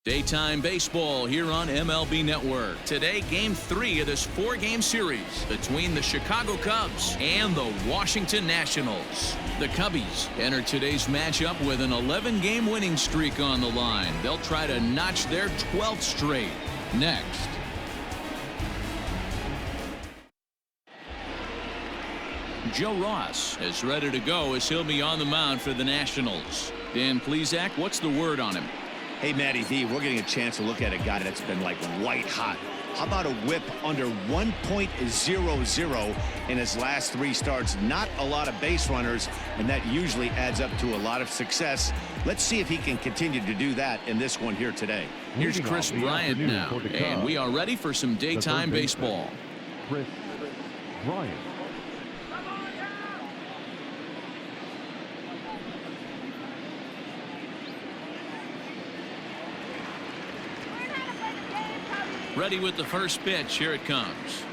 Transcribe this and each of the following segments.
Daytime baseball here on MLB Network. Today, Game 3 of this 4-game series between the Chicago Cubs and the Washington Nationals. The Cubbies enter today's matchup with an 11-game winning streak on the line. They'll try to notch their 12th straight. Next. Joe Ross is ready to go as he'll be on the mound for the Nationals. Dan Plesac, what's the word on him? Hey, Matty V, we're getting a chance to look at a guy that's been like white hot. How about a whip under 1.00 in his last 3 starts? Not a lot of base runners, and that usually adds up to a lot of success. Let's see if he can continue to do that in this one here today. Here's Chris Bryant now, and we are ready for some daytime baseball. Chris Bryant. Ready with the first pitch. Here it comes.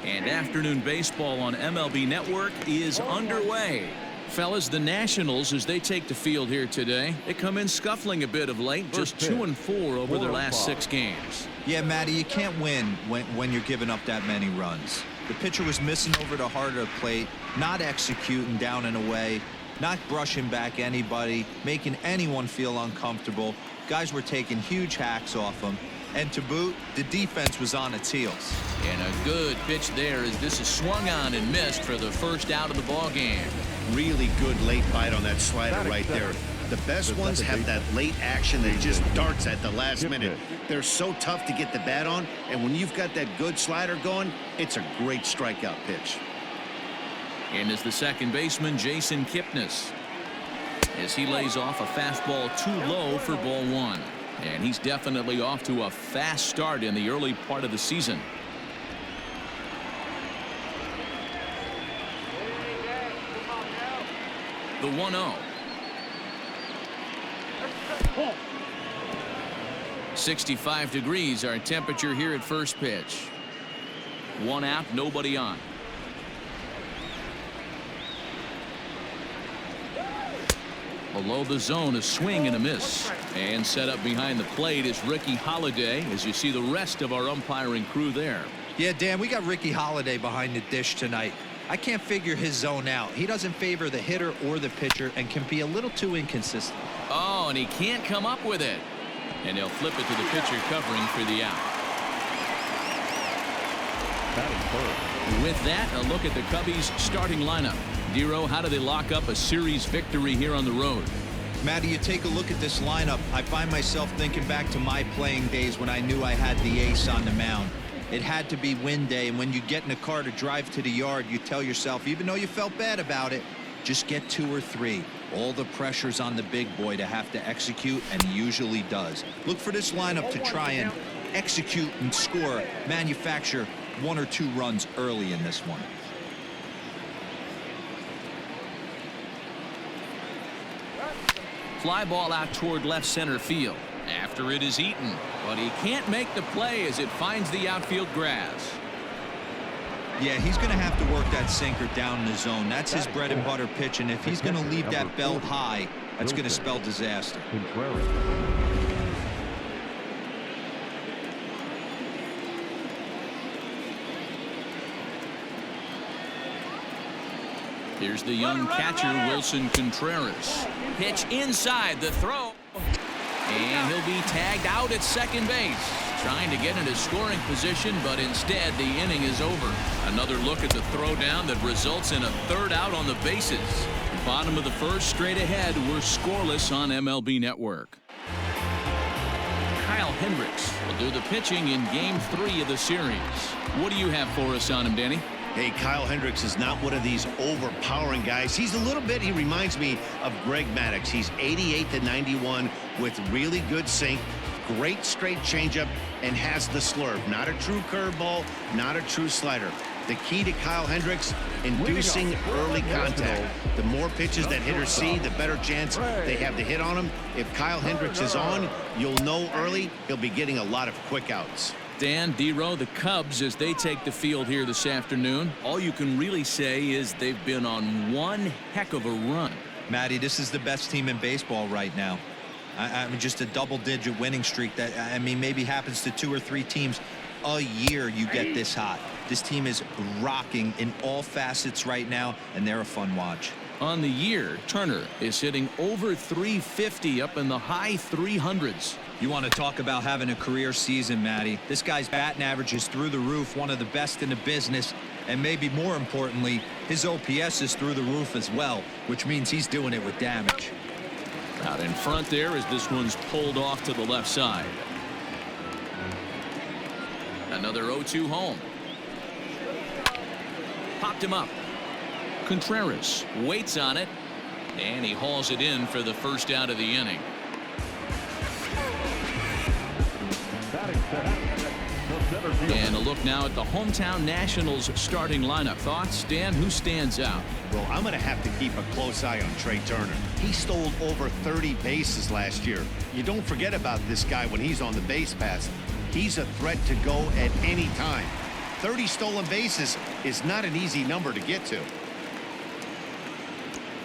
And afternoon baseball on MLB Network is underway. Fellas, the Nationals, as they take the field here today, they come in scuffling a bit of late, just 2-4 over their last 6 games. Yeah, Matty, you can't win when you're giving up that many runs. The pitcher was missing over the heart of the plate, not executing down and away, not brushing back anybody, making anyone feel uncomfortable. Guys were taking huge hacks off him. And to boot, the defense was on its heels. And a good pitch there as this is swung on and missed for the first out of the ball game. Really good late bite on that slider right there. The best ones have that late action that just darts at the last minute. They're so tough to get the bat on, and when you've got that good slider going, it's a great strikeout pitch. And as the second baseman, Jason Kipnis, as he lays off a fastball too low for ball 1. And he's definitely off to a fast start in the early part of the season. The 1-0. 65 degrees our temperature here at first pitch. 1 out, nobody on. Below the zone, a swing and a miss. And set up behind the plate is Ricky Holiday, as you see the rest of our umpiring crew there. Yeah, Dan, we got Ricky Holiday behind the dish tonight. I can't figure his zone out. He doesn't favor the hitter or the pitcher and can be a little too inconsistent. Oh, and he can't come up with it. And they'll flip it to the pitcher covering for the out. With that, a look at the Cubbies' starting lineup. Dero, how do they lock up a series victory here on the road? Matty, you take a look at this lineup. I find myself thinking back to my playing days when I knew I had the ace on the mound. It had to be win day, and when you get in a car to drive to the yard, you tell yourself, even though you felt bad about it, just get 2 or 3. All the pressure's on the big boy to have to execute, and he usually does. Look for this lineup to try and execute and score, manufacture 1 or 2 runs early in this one. Fly ball out toward left center field after it is eaten, but he can't make the play as it finds the outfield grass. Yeah, he's going to have to work that sinker down in the zone. That's his bread and butter pitch, and if he's going to leave that belt high, that's going to spell disaster. Here's the young catcher, Wilson Contreras. Pitch inside the throw. And he'll be tagged out at second base. Trying to get into scoring position, but instead the inning is over. Another look at the throwdown that results in a 3rd out on the bases. Bottom of the first, straight ahead. We're scoreless on MLB Network. Kyle Hendricks will do the pitching in Game 3 of the series. What do you have for us on him, Danny? Hey, Kyle Hendricks is not one of these overpowering guys. He's a little bit, he reminds me of Greg Maddux. He's 88 to 91 with really good sink, great straight changeup, and has the slurve. Not a true curveball, not a true slider. The key to Kyle Hendricks, inducing early contact. The more pitches that hitters see, the better chance they have to hit on him. If Kyle Hendricks is on, you'll know early he'll be getting a lot of quick outs. Dan, Dero, the Cubs, as they take the field here this afternoon, all you can really say is they've been on one heck of a run. Matty, this is the best team in baseball right now. I mean, just a double-digit winning streak that, I mean, maybe happens to 2 or 3 teams a year. You get this hot. This team is rocking in all facets right now, and they're a fun watch. On the year, Turner is hitting over 350, up in the high 300s. You want to talk about having a career season, Matty. This guy's batting average is through the roof, one of the best in the business, and maybe more importantly, his OPS is through the roof as well, which means he's doing it with damage. Out in front there as this one's pulled off to the left side. Another 0-2 home. Popped him up. Contreras waits on it, and he hauls it in for the first out of the inning. And a look now at the hometown Nationals starting lineup. Thoughts, Dan? Who stands out? Well, I'm going to have to keep a close eye on Trey Turner. He stole over 30 bases last year. You don't forget about this guy when he's on the base pass. He's a threat to go at any time. 30 stolen bases is not an easy number to get to.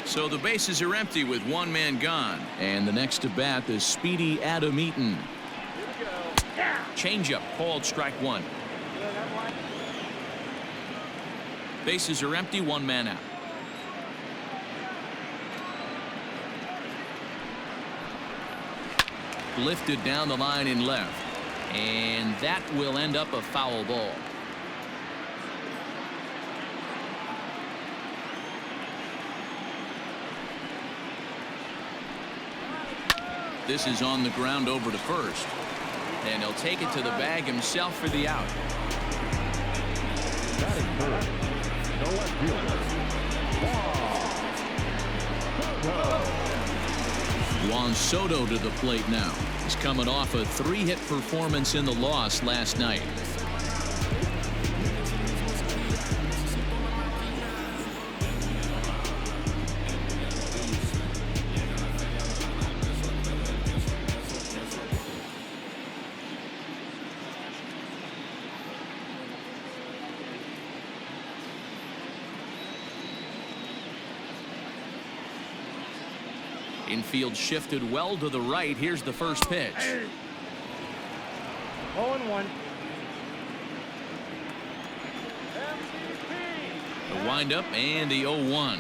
So the bases are empty with one man gone. And the next to bat is speedy Adam Eaton. Changeup called strike one. Bases are empty, one man out. Lifted down the line in left, and that will end up a foul ball. This is on the ground over to first. And he'll take it to the bag himself for the out. Batting first, the left fielder, Juan Soto to the plate now. He's coming off a 3-hit performance in the loss last night. Infield shifted well to the right. Here's the first pitch. 0-1. The windup and the 0-1.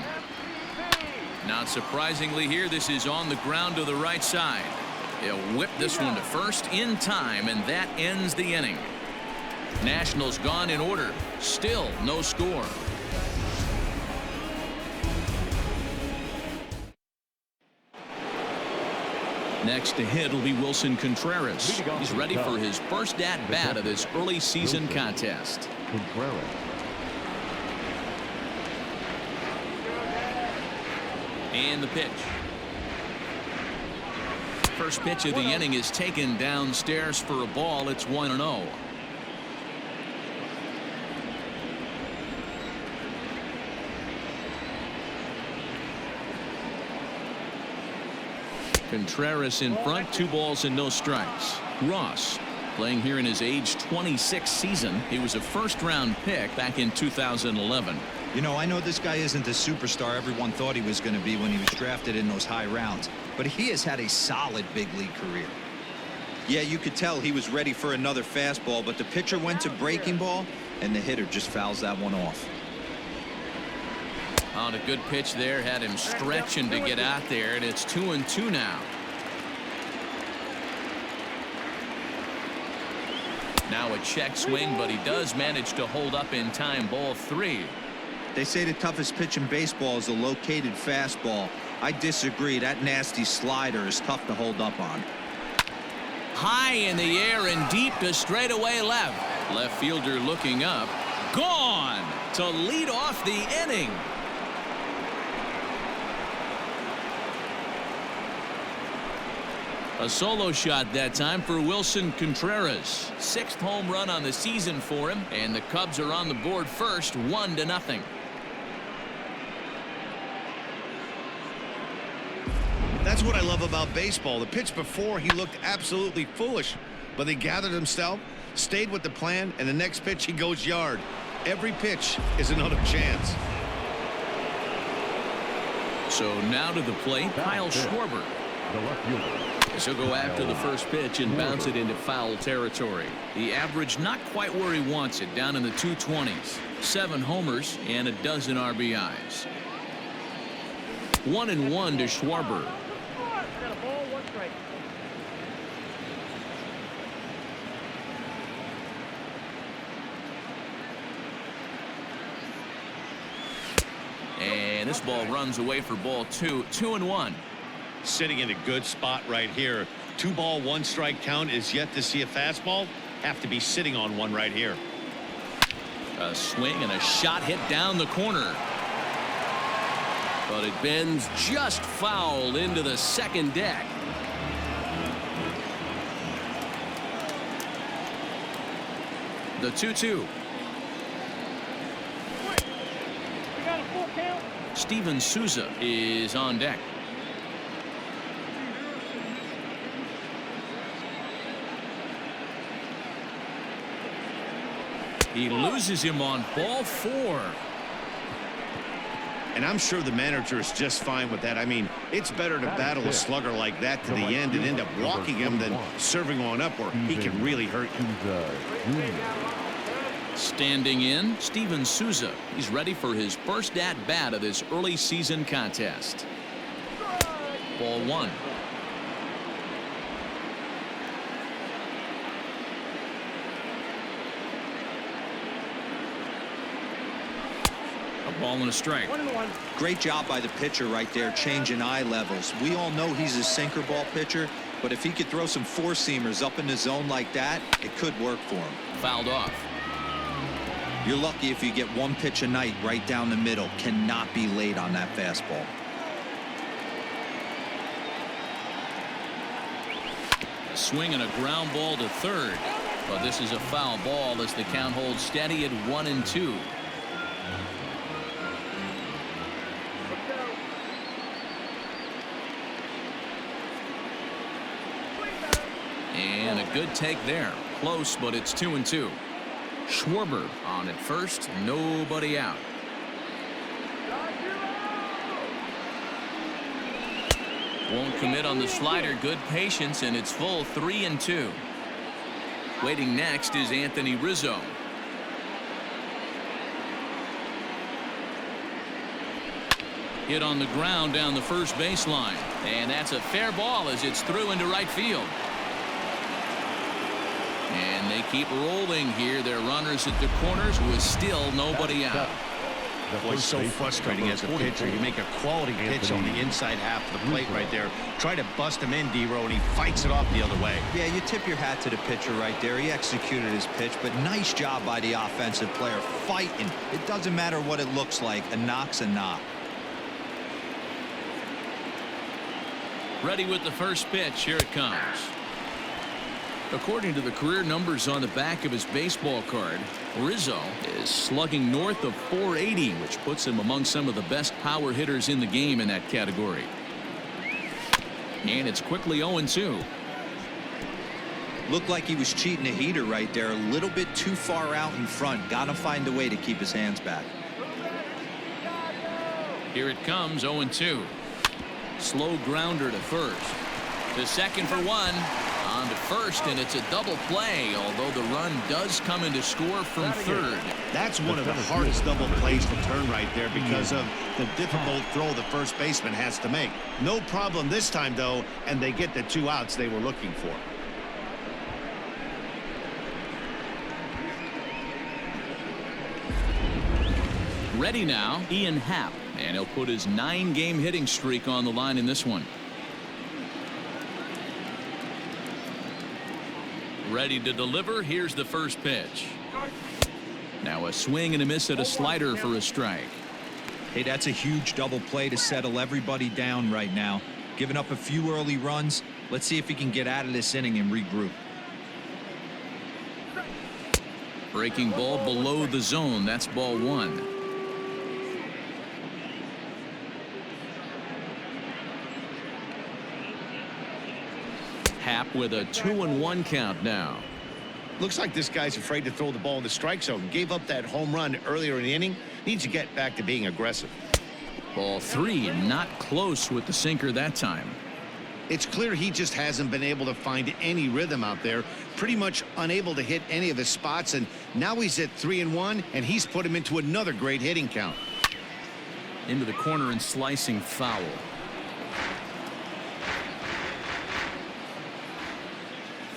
Not surprisingly here, this is on the ground to the right side. They'll whip this one to first in time, and that ends the inning. Nationals gone in order. Still no score. Next to hit will be Wilson Contreras. He's ready for his first at-bat of this early season contest. Contreras. And the pitch. First pitch of the inning is taken downstairs for a ball. It's 1-0. Contreras in front, 2 balls and no strikes. Ross playing here in his age 26 season. He was a first-round pick back in 2011. You know, I know this guy isn't the superstar everyone thought he was going to be when he was drafted in those high rounds, but he has had a solid big league career. Yeah, you could tell he was ready for another fastball, but the pitcher went to breaking ball, and the hitter just fouls that one off. On a good pitch there, had him stretching to get out there, and it's 2-2 now. Now a check swing, but he does manage to hold up in time. Ball 3. They say the toughest pitch in baseball is a located fastball. I disagree. That nasty slider is tough to hold up on. High in the air and deep to straightaway left. Left fielder looking up. Gone to lead off the inning. A solo shot that time for Wilson Contreras. 6th home run on the season for him, and the Cubs are on the board first, 1-0. That's what I love about baseball. The pitch before, he looked absolutely foolish, but they gathered himself, stayed with the plan, and the next pitch he goes yard. Every pitch is another chance. So now to the plate, Kyle Schwarber. The left fielder. So go after the first pitch and bounce it into foul territory. The average not quite where he wants it, down in the 220s. 7 homers and a dozen RBIs. 1-1 to Schwarber. And this ball runs away for ball 2. 2-1. Sitting in a good spot right here. 2 ball, 1 strike count. Is yet to see a fastball. Have to be sitting on one right here. A swing and a shot hit down the corner. But it bends just foul into the second deck. The 2-2. Steven Souza is on deck. He loses him on ball 4. And I'm sure the manager is just fine with that. I mean, it's better to battle a slugger like that to the end and end up walking him than serving on up where he can really hurt you. Standing in, Steven Souza. He's ready for his first at-bat of this early season contest. Ball 1. A ball and a strike. Great job by the pitcher right there, changing eye levels. We all know he's a sinker ball pitcher, but if he could throw some 4-seamers up in the zone like that, it could work for him. Fouled off. You're lucky if you get 1 pitch a night right down the middle. Cannot be late on that fastball. A swing and a ground ball to third. But this is a foul ball as the count holds steady at 1-2. And a good take there. Close, but it's 2-2. Schwarber on at first. Nobody out. Won't commit on the slider. Good patience, and it's full 3-2. Waiting next is Anthony Rizzo. Hit on the ground down the first baseline. And that's a fair ball as it's through into right field. And they keep rolling here. Their runners at the corners with still nobody out. Boy, so frustrating as a pitcher. You make a quality pitch on the inside half of the plate right there. Try to bust him in, D-Row, and he fights it off the other way. Yeah, you tip your hat to the pitcher right there. He executed his pitch, but nice job by the offensive player fighting. It doesn't matter what it looks like. A knock's a knock. Ready with the first pitch. Here it comes. According to the career numbers on the back of his baseball card, Rizzo is slugging north of .480, which puts him among some of the best power hitters in the game in that category. And it's quickly 0-2. Looked like he was cheating a heater right there. A little bit too far out in front. Got to find a way to keep his hands back. Here it comes, 0-2. Slow grounder to first. To second for 1. On to first, and it's a double play, although the run does come in to score from third. That's one of the hardest double plays to turn right there because of the difficult throw the first baseman has to make. No problem this time, though, and they get the 2 outs they were looking for. Ready now, Ian Happ, and he'll put his 9-game hitting streak on the line in this one. Ready to deliver. Here's the first pitch. Now a swing and a miss at a slider for a strike. Hey, that's a huge double play to settle everybody down right now. Giving up a few early runs. Let's see if he can get out of this inning and regroup. Breaking ball below the zone. That's ball 1. Happ with a 2-1 count now. Looks like this guy's afraid to throw the ball in the strike zone. Gave up that home run earlier in the inning. Needs to get back to being aggressive. Ball 3, not close with the sinker that time. It's clear he just hasn't been able to find any rhythm out there, pretty much unable to hit any of his spots, and now he's at 3-1, and he's put him into another great hitting count. Into the corner and slicing foul.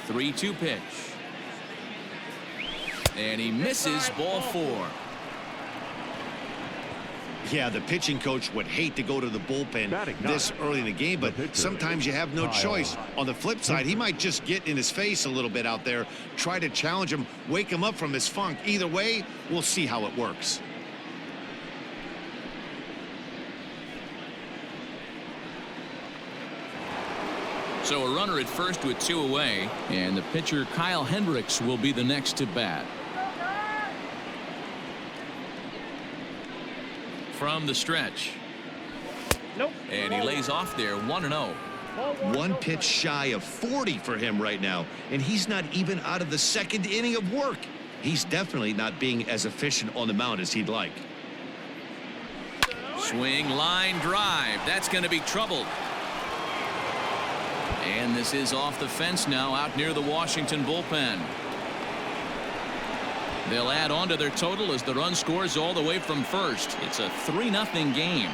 Three-two pitch. And he misses, ball 4. Yeah, the pitching coach would hate to go to the bullpen this early in the game, but sometimes you have no choice. On the flip side, he might just get in his face a little bit out there, try to challenge him, wake him up from his funk. Either way, we'll see how it works. So a runner at first with 2 away, and the pitcher Kyle Hendricks will be the next to bat. From the stretch. Nope. And he lays off there, 1-0. One pitch shy of 40 for him right now, and he's not even out of the second inning of work. He's definitely not being as efficient on the mound as he'd like. Swing, line drive. That's going to be trouble. And this is off the fence now, out near the Washington bullpen. They'll add on to their total as the run scores all the way from first. It's a 3-0 game.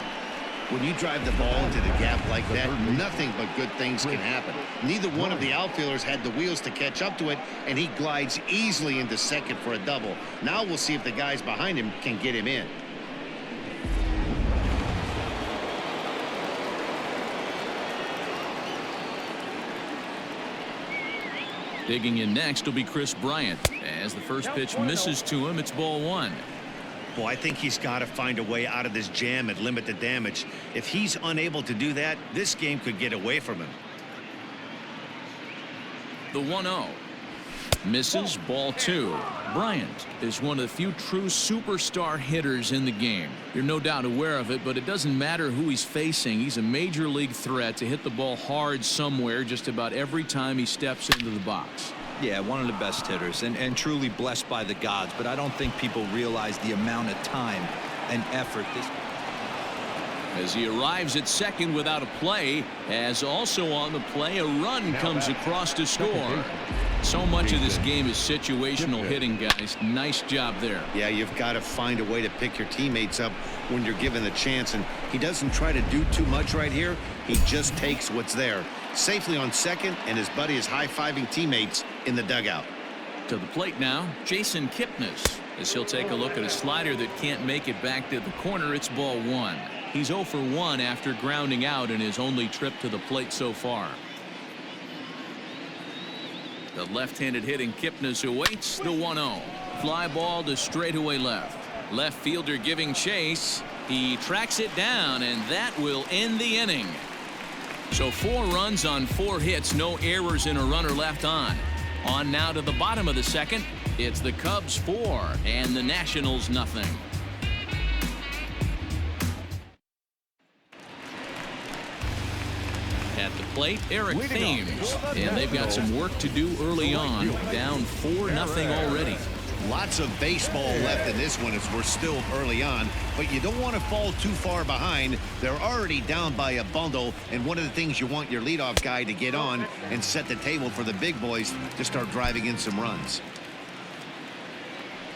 When you drive the ball into the gap like that, nothing but good things can happen. Neither one of the outfielders had the wheels to catch up to it, and he glides easily into second for a double. Now we'll see if the guys behind him can get him in. Digging in next will be Chris Bryant. As the first pitch misses to him, it's ball 1. Well, I think he's got to find a way out of this jam and limit the damage. If he's unable to do that, this game could get away from him. The 1-0. Misses, ball 2. Bryant is one of the few true superstar hitters in the game. You're no doubt aware of it, but it doesn't matter who he's facing. He's a major league threat to hit the ball hard somewhere just about every time he steps into the box. Yeah, one of the best hitters and truly blessed by the gods, but I don't think people realize the amount of time and effort this. As he arrives at second without a play, as also on the play, a run comes across to score. So much of this game is situational hitting, guys. Nice job there. Yeah, you've got to find a way to pick your teammates up when you're given the chance, and he doesn't try to do too much right here. He just takes what's there. Safely on second, and his buddy is high-fiving teammates in the dugout. To the plate now, Jason Kipnis, as he'll take a look at a slider that can't make it back to the corner. It's ball 1. He's 0 for 1 after grounding out in his only trip to the plate so far. The left-handed hitting Kipnis awaits the 1-0. Fly ball to straightaway left. Left fielder giving chase. He tracks it down, and that will end the inning. So 4 runs on 4 hits, no errors and a runner left on. On now to the bottom of the second. It's the Cubs 4 and the Nationals nothing. At the plate, Eric Thames, and they've got some work to do early on. Down 4-0 already. Lots of baseball left in this one as we're still early on, but you don't want to fall too far behind. They're already down by a bundle, and one of the things you want your leadoff guy to get on and set the table for the big boys to start driving in some runs.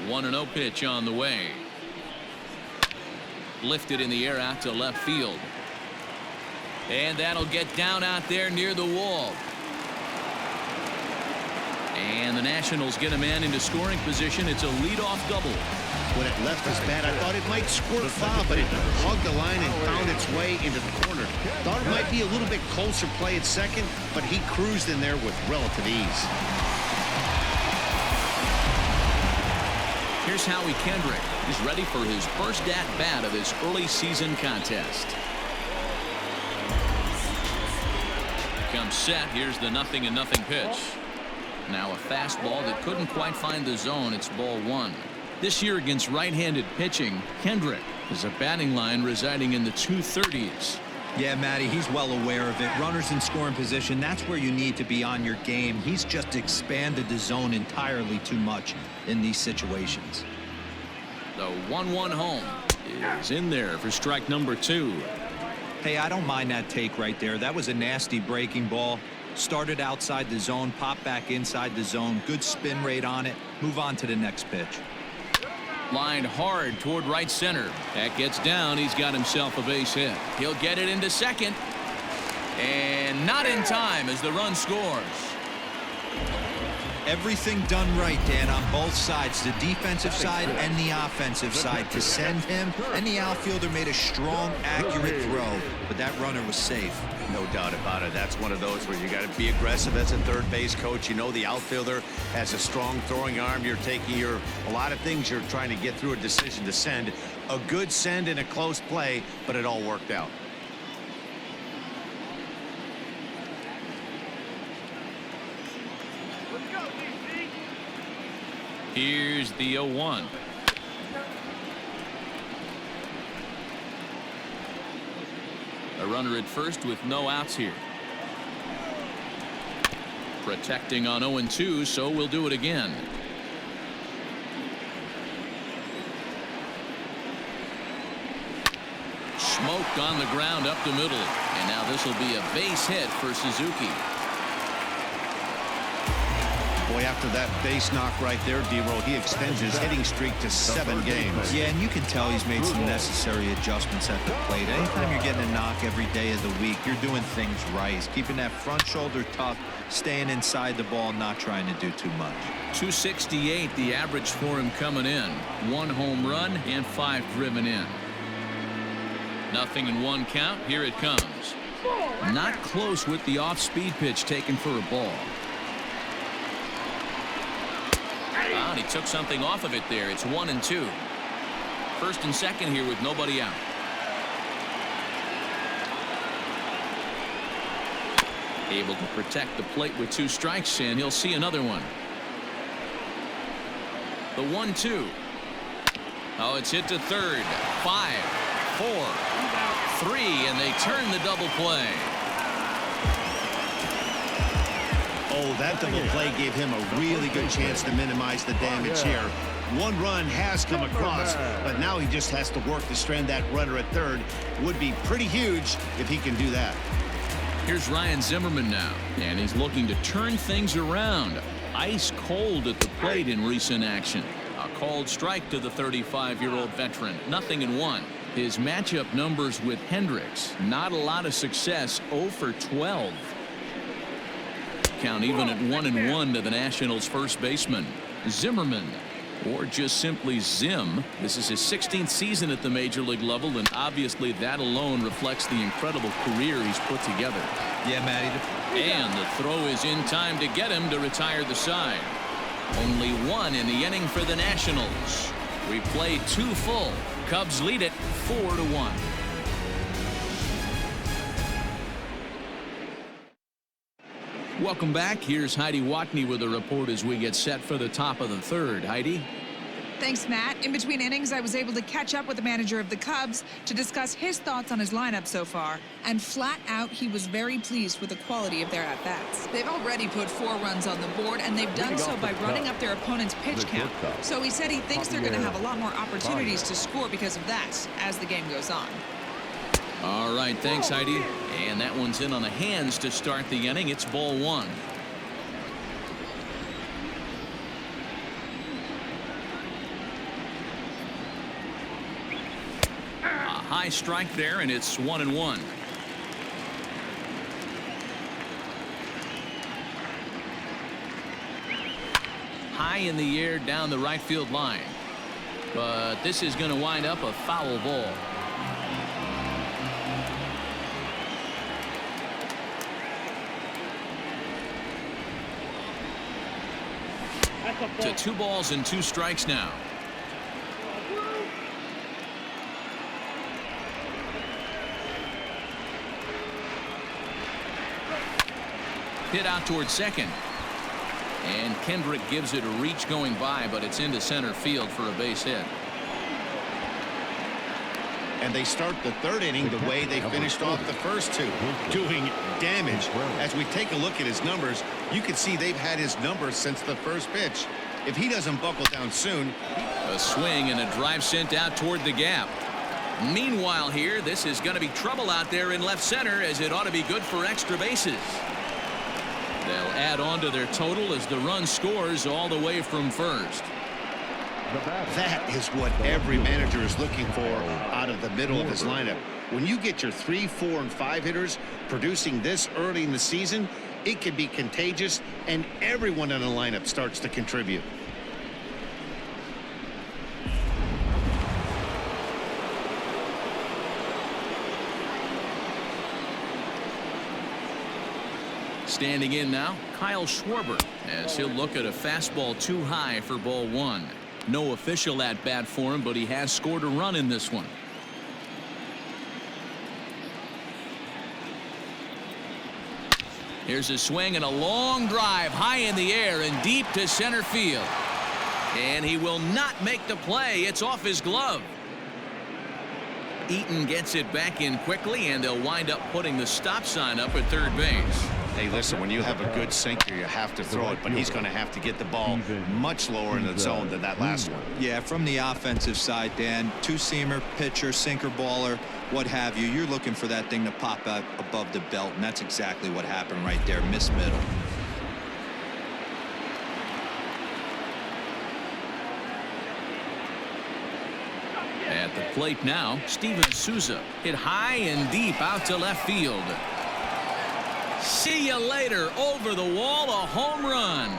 1-0 pitch on the way. Lifted in the air out to left field. And that'll get down out there near the wall. And the Nationals get a man into scoring position. It's a leadoff double. When it left his bat, I thought it might squirt foul, but it hugged the line and found its way into the corner. Thought it might be a little bit closer play at second, but he cruised in there with relative ease. Here's Howie Kendrick. He's ready for his first at-bat of this early season contest. Comes set. Here's the 0-0 pitch. Now a fastball that couldn't quite find the zone. It's ball 1. This year against right-handed pitching, Kendrick is a batting line residing in the 230s. Yeah, Matty, he's well aware of it. Runners in scoring position, that's where you need to be on your game. He's just expanded the zone entirely too much in these situations. The 1-1 home is in there for strike number 2. Hey, I don't mind that take right there. That was a nasty breaking ball. Started outside the zone, popped back inside the zone. Good spin rate on it. Move on to the next pitch. Lined hard toward right center. That gets down. He's got himself a base hit. He'll get it into second. And not in time as the run scores. Everything done right, Dan, on both sides, the defensive side and the offensive side, to send him, and the outfielder made a strong, accurate throw, but that runner was safe. No doubt about it. That's one of those where you got to be aggressive as a third base coach. You know the outfielder has a strong throwing arm. You're taking a lot of things you're trying to get through a decision to send. A good send in a close play, but it all worked out. Here's the 0-1. A runner at first with no outs here. Protecting on 0-2, so we'll do it again. Smoke on the ground up the middle. And now this will be a base hit for Suzuki. Boy, after that base knock right there, D-Roll, he extends his hitting streak to 7 games. Yeah, and you can tell he's made some necessary adjustments at the plate. Anytime you're getting a knock every day of the week, you're doing things right. He's keeping that front shoulder tough, staying inside the ball, not trying to do too much. 268 the average for him coming in. 1 home run and 5 driven in. Nothing in 1 count. Here it comes. Not close with the off-speed pitch taken for a ball. And he took something off of it there. It's 1-2. First and second here with nobody out. Able to protect the plate with 2 strikes, and he'll see another one. The 1-2. Oh, it's hit to third. 5, 4, 3, and they turn the double play. Oh, that double play gave him a really good chance to minimize the damage here. 1 run has come across, but now he just has to work to strand that runner at third. Would be pretty huge if he can do that. Here's Ryan Zimmerman now, and he's looking to turn things around. Ice cold at the plate in recent action. A called strike to the 35-year-old veteran. Nothing in 1. His matchup numbers with Hendricks. Not a lot of success. 0 for 12. Count even at 1-1 to the Nationals' first baseman, Zimmerman, or just simply Zim. This is his 16th season at the major league level, and obviously that alone reflects the incredible career he's put together. Yeah, Matty. And the throw is in time to get him to retire the side. Only 1 in the inning for the Nationals. We played 2 full. Cubs lead it 4-1. Welcome back. Here's Heidi Watney with a report as we get set for the top of the 3rd. Heidi? Thanks, Matt. In between innings, I was able to catch up with the manager of the Cubs to discuss his thoughts on his lineup so far. And flat out, he was very pleased with the quality of their at-bats. They've already put 4 runs on the board, and they've done so by running up their opponent's pitch count. So he said he thinks they're going to have a lot more opportunities to score because of that as the game goes on. All right, thanks, Heidi. And that one's in on the hands to start the inning. It's ball 1. A high strike there, and it's 1-1. High in the air down the right field line. But this is going to wind up a foul ball. To 2 balls and 2 strikes now. Hit out towards second. And Kendrick gives it a reach going by, but it's into center field for a base hit. And they start the 3rd inning the way they finished off the first 2, doing damage. As we take a look at his numbers, you can see they've had his numbers since the first pitch. If he doesn't buckle down soon. A swing and a drive sent out toward the gap. Meanwhile here, this is going to be trouble out there in left center, as it ought to be good for extra bases. They'll add on to their total as the run scores all the way from first. That is what every manager is looking for out of the middle of his lineup. When you get your 3, 4, and 5 hitters producing this early in the season, it can be contagious, and everyone in the lineup starts to contribute. Standing in now, Kyle Schwarber, as he'll look at a fastball too high for ball 1. No official at bat for him, but he has scored a run in this one. Here's a swing and a long drive high in the air and deep to center field. And he will not make the play. It's off his glove. Eaton gets it back in quickly, and they'll wind up putting the stop sign up at third base. Hey, listen, when you have a good sinker, you have to throw it, but he's going to have to get the ball much lower in the zone than that last one. Yeah, from the offensive side, Dan, two-seamer, pitcher, sinker baller, what have you. You're looking for that thing to pop out above the belt, and that's exactly what happened right there. Miss middle. At the plate now, Steven Souza hit high and deep out to left field. See you later. Over the wall, a home run.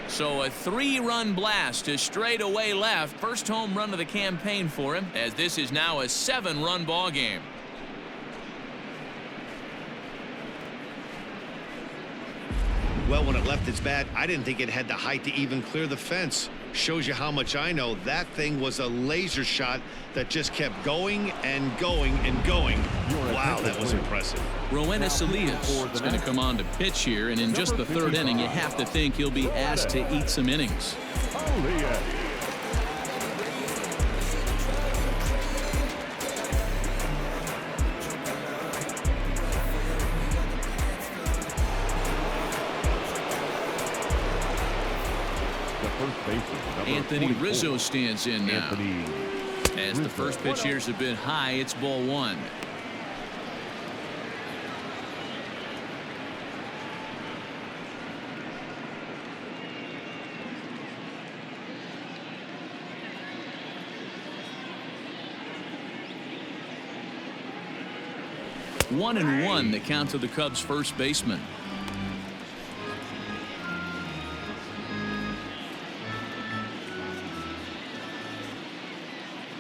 So a 3-run blast to straightaway left. First home run of the campaign for him, as this is now a 7-run ball game. Well, when it left its bat, I didn't think it had the height to even clear the fence. Shows you how much I know. That thing was a laser shot that just kept going and going and going. Wow, that was impressive. Roenis Elias is going to come on to pitch here, and in just the 3rd inning, you have to think he'll be asked to eat some innings. Anthony Rizzo stands in now. As the first pitch here's a bit high, it's ball 1. One and one, the count to the Cubs' first baseman.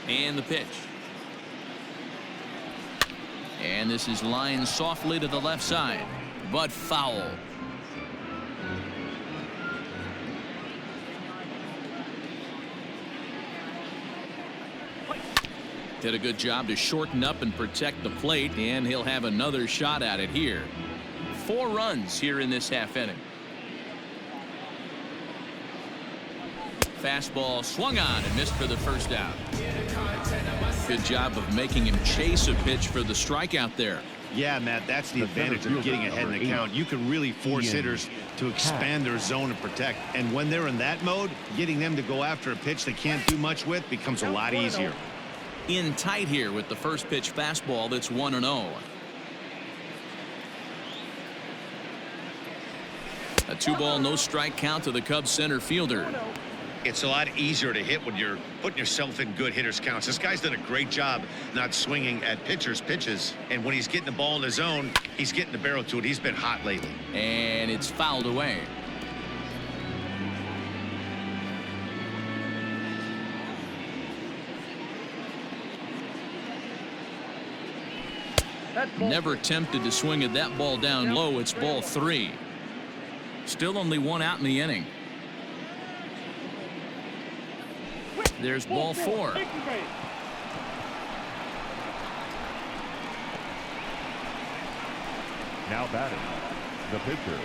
And the pitch. And this is lined softly to the left side, but foul. Did a good job to shorten up and protect the plate, and he'll have another shot at it here. 4 runs here in this half inning. Fastball swung on and missed for the first out. Good job of making him chase a pitch for the strikeout there. Yeah, Matt, that's the advantage of getting ahead in the count. You can really force hitters to expand their zone and protect. And when they're in that mode, getting them to go after a pitch they can't do much with becomes a lot easier. In tight here with the first pitch fastball that's 1-0. A 2-ball, no strike count to the Cubs center fielder. It's a lot easier to hit when you're putting yourself in good hitters counts. This guy's done a great job not swinging at pitchers' pitches. And when he's getting the ball in the zone, he's getting the barrel to it. He's been hot lately. And it's fouled away. Never tempted to swing at that ball down low. It's ball 3. Still only 1 out in the inning. There's ball 4. Now batting, the pitcher,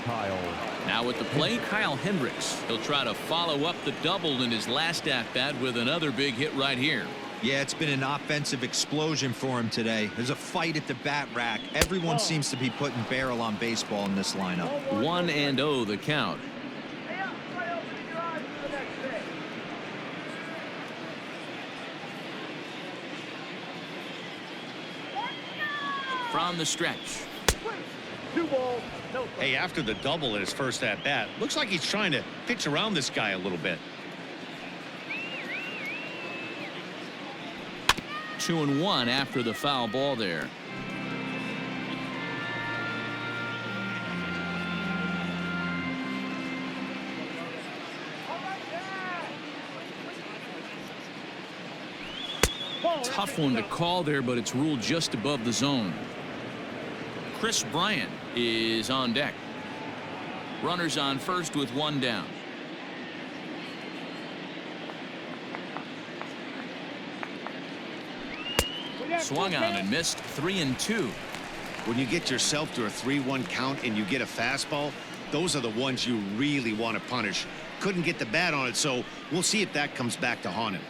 Kyle. Now at the plate, Kyle Hendricks. He'll try to follow up the double in his last at-bat with another big hit right here. Yeah, it's been an offensive explosion for him today. There's a fight at the bat rack. Everyone seems to be putting barrel on baseball in this lineup. 1-0 the count. From the stretch. Hey, after the double in his first at bat, looks like he's trying to pitch around this guy a little bit. 2-1 after the foul ball there. Tough one to call there, but it's ruled just above the zone. Chris Bryant is on deck. Runners on first with one down. Swung on and missed. 3-2. When you get yourself to a 3-1 count and you get a fastball, those are the ones you really want to punish. Couldn't get the bat on it, so we'll see if that comes back to haunt him.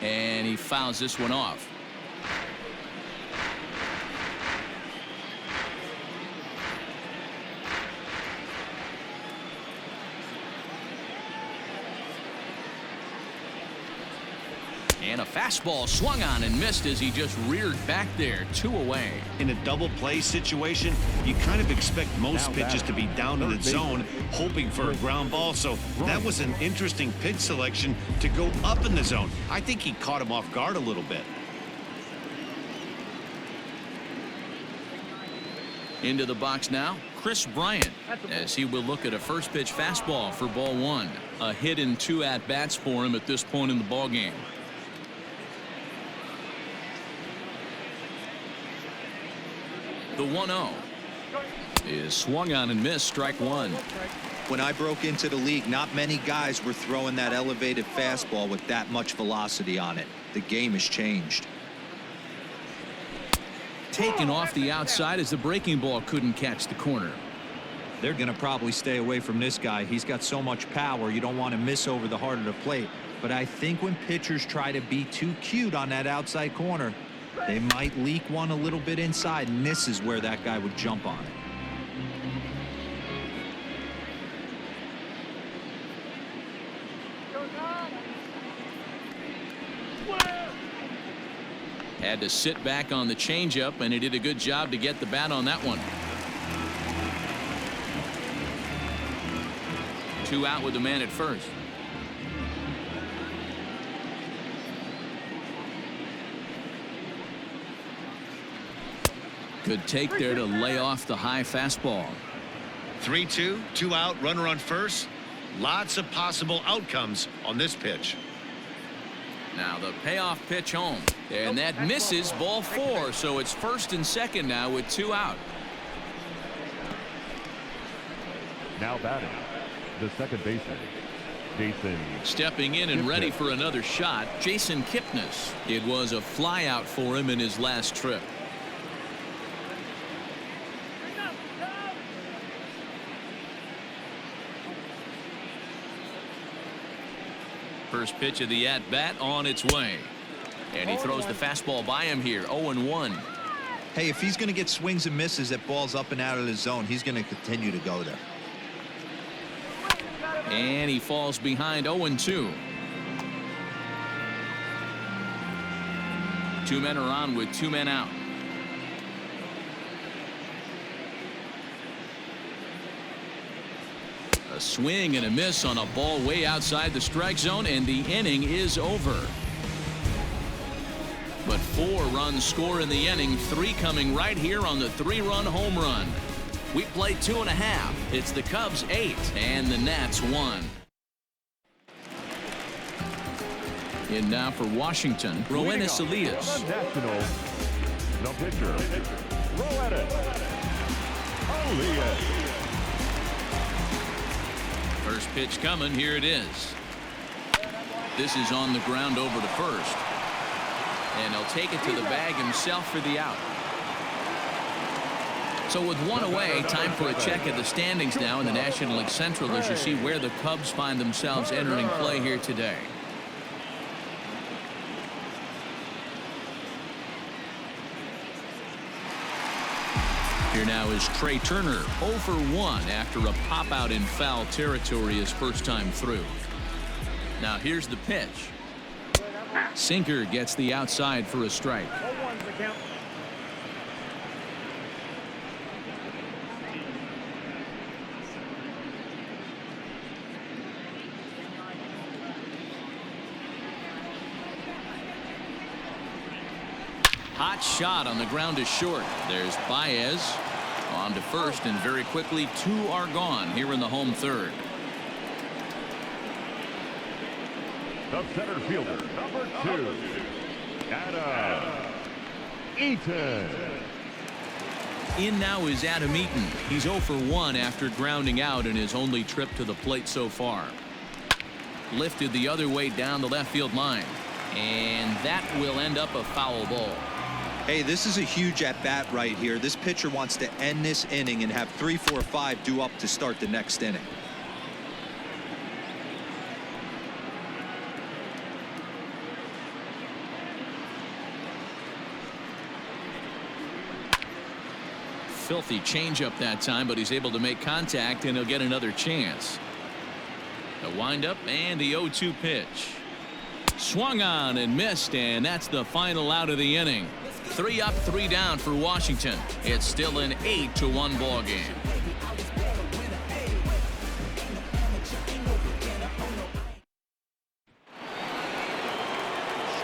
And he fouls this one off. And a fastball swung on and missed as he just reared back there. 2 away. In a double play situation, you kind of expect most pitches to be down in the zone, hoping for a ground ball. So that was an interesting pitch selection to go up in the zone. I think he caught him off guard a little bit. Into the box now, Chris Bryant, as he will look at a first pitch fastball for ball 1. A hit in 2 at-bats for him at this point in the ball game. The 1-0 is swung on and missed. Strike 1. When I broke into the league, not many guys were throwing that elevated fastball with that much velocity on it. The game has changed. Taken off the outside as the breaking ball couldn't catch the corner. They're going to probably stay away from this guy. He's got so much power, you don't want to miss over the heart of the plate. But I think when pitchers try to be too cute on that outside corner, they might leak one a little bit inside, and this is where that guy would jump on it. Had to sit back on the changeup, and he did a good job to get the bat on that one. 2 out with the man at first. Good take there to lay off the high fastball. 3-2, 2 out, runner on first. Lots of possible outcomes on this pitch. Now the payoff pitch home, and that misses. Ball 4, so it's first and second now with 2 out. Now batting, the second baseman, Jason. Stepping in and ready for another shot, Jason Kipnis. It was a fly out for him in his last trip. First pitch of the at-bat on its way. And he throws the fastball by him here. 0-1. Hey, if he's going to get swings and misses at balls up and out of the zone, he's going to continue to go there. And he falls behind. 0-2. 2 men are on with 2 men out. A swing and a miss on a ball way outside the strike zone, and the inning is over. But 4 runs score in the inning, 3 coming right here on the 3-run home run. We play 2.5. It's the Cubs 8 and the Nats 1. In now for Washington, Roenis Elias. National, the pitcher, Roenis Elias. First pitch coming. Here it is. This is on the ground over to first. And he'll take it to the bag himself for the out. So with 1 away, time for a check at the standings now in the National League Central as you see where the Cubs find themselves entering play here today. Here now is Trey Turner, 0 for 1 after a pop-out in foul territory his first time through. Now here's the pitch. Sinker gets the outside for a strike. Hot shot on the ground to short. There's Baez on to first, and very quickly 2 are gone here in the home third. The center fielder, number 2, Adam Eaton. In now is Adam Eaton. He's 0 for 1 after grounding out in his only trip to the plate so far. Lifted the other way down the left field line, and that will end up a foul ball. Hey, this is a huge at-bat right here. This pitcher wants to end this inning and have 3, 4, 5 due up to start the next inning. Filthy changeup that time, but he's able to make contact, and he'll get another chance. The windup and the 0-2 pitch. Swung on and missed, and that's the final out of the inning. 3 up, 3 down for Washington. It's still an 8-1 ball game.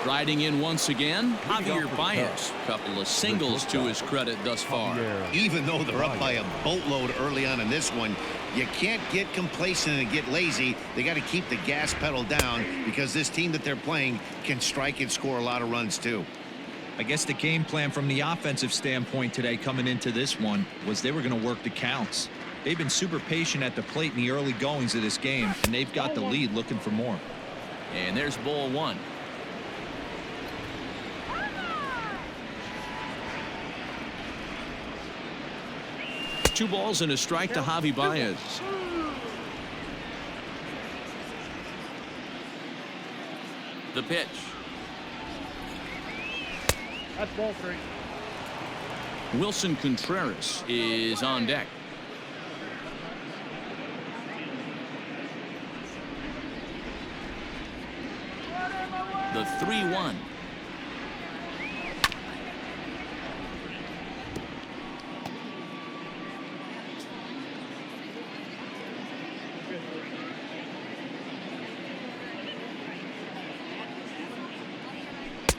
Striding in once again, Javier Baez. Couple of singles to his credit thus far. Even though they're up by a boatload early on in this one, you can't get complacent and get lazy. They got to keep the gas pedal down because this team that they're playing can strike and score a lot of runs too. I guess the game plan from the offensive standpoint today coming into this one was they were going to work the counts. They've been super patient at the plate in the early goings of this game, and they've got the lead looking for more. And there's ball 1. Two balls and a strike to Javi Baez. The pitch. That's ball 3. Wilson Contreras is on deck. The 3-1.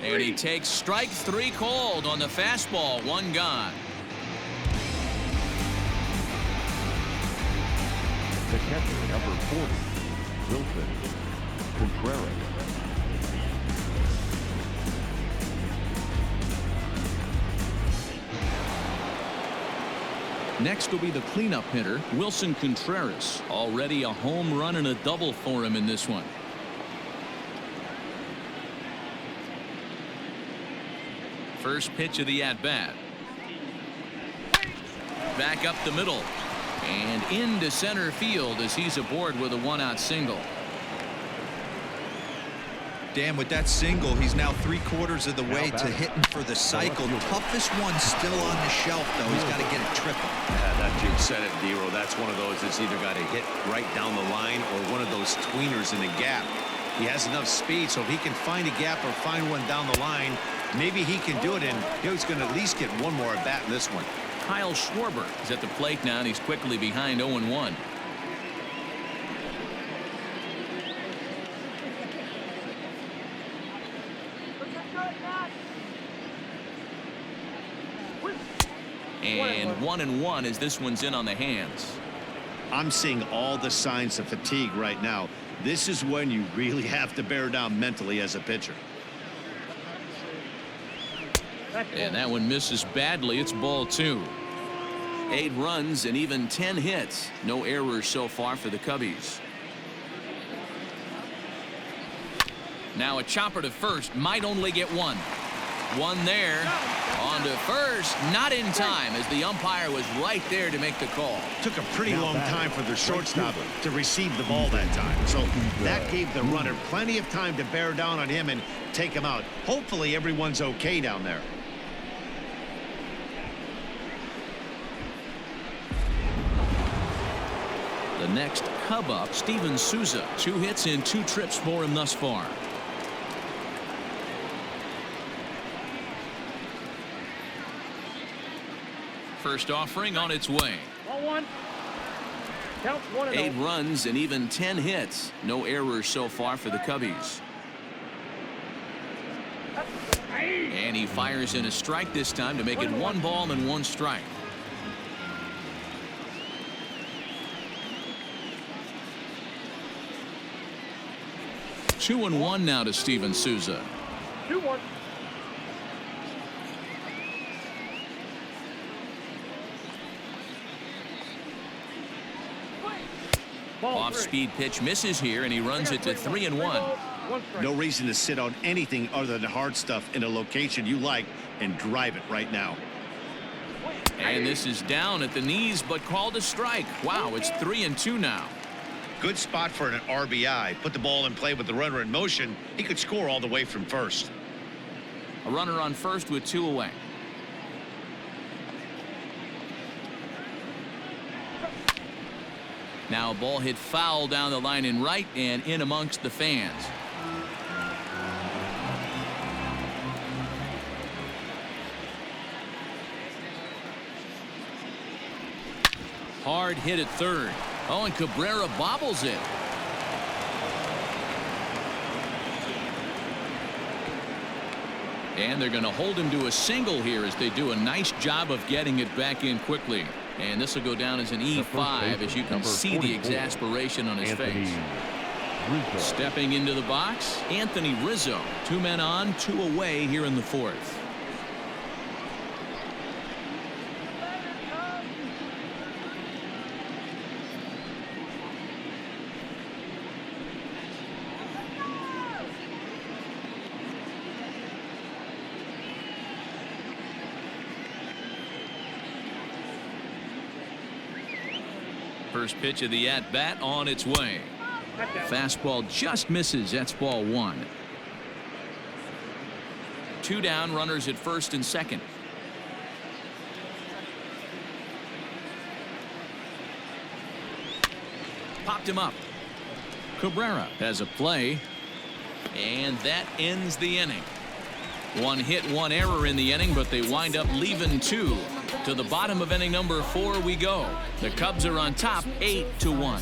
And he takes strike 3 called on the fastball. 1 gone. The catcher, number 40, Wilson Contreras. Next will be the cleanup hitter, Wilson Contreras. Already a home run and a double for him in this one. First pitch of the at-bat. Back up the middle. And into center field as he's aboard with a 1-out single. Dan, with that single, he's now 3/4 of the way to hitting for the cycle. Toughest one still on the shelf, though. He's got to get a triple. Yeah, that you said it, Dero. That's one of those that's either got to hit right down the line or one of those tweeners in the gap. He has enough speed, so if he can find a gap or find one down the line, maybe he can do it, and he's going to at least get one more at bat in this one. Kyle Schwarber is at the plate now, and he's quickly behind 0-1. And 1-1 as this one's in on the hands. I'm seeing all the signs of fatigue right now. This is when you really have to bear down mentally as a pitcher. And that one misses badly. It's ball 2. 8 runs and even 10 hits. No errors so far for the Cubbies. Now a chopper to first. Might only get one. One there. On to first. Not in time as the umpire was right there to make the call. Took a pretty long time for the shortstop to receive the ball that time. So that gave the runner plenty of time to bear down on him and take him out. Hopefully everyone's okay down there. The next Cub up, Steven Souza. 2 hits in 2 trips for him thus far. First offering on its way. 1-1. Count 1-0. 8 runs and even 10 hits. No errors so far for the Cubbies. And he fires in a strike this time to make it 1 ball and 1 strike. Two and 1 now to Steven Souza. 2-1. Off-speed pitch misses here, and he runs it to 3-1. No reason to sit on anything other than hard stuff in a location you like and drive it right now. And this is down at the knees, but called a strike. Wow, it's 3-2 now. Good spot for an RBI. Put the ball in play with the runner in motion. He could score all the way from first. A runner on first with 2 away. Now a ball hit foul down the line in right and in amongst the fans. Hard hit at third. Oh, and Cabrera bobbles it. And they're going to hold him to a single here as they do a nice job of getting it back in quickly. And this will go down as an E5 as you can see the exasperation on his face. Stepping into the box, Anthony Rizzo. 2 men on, 2 away here in the 4th. First pitch of the at-bat on its way. Fastball just misses. That's ball 1. 2 down, runners at first and second. Popped him up. Cabrera has a play, and that ends the inning. 1 hit, 1 error in the inning, but they wind up leaving 2. To the bottom of inning number 4 we go. The Cubs are on top 8-1.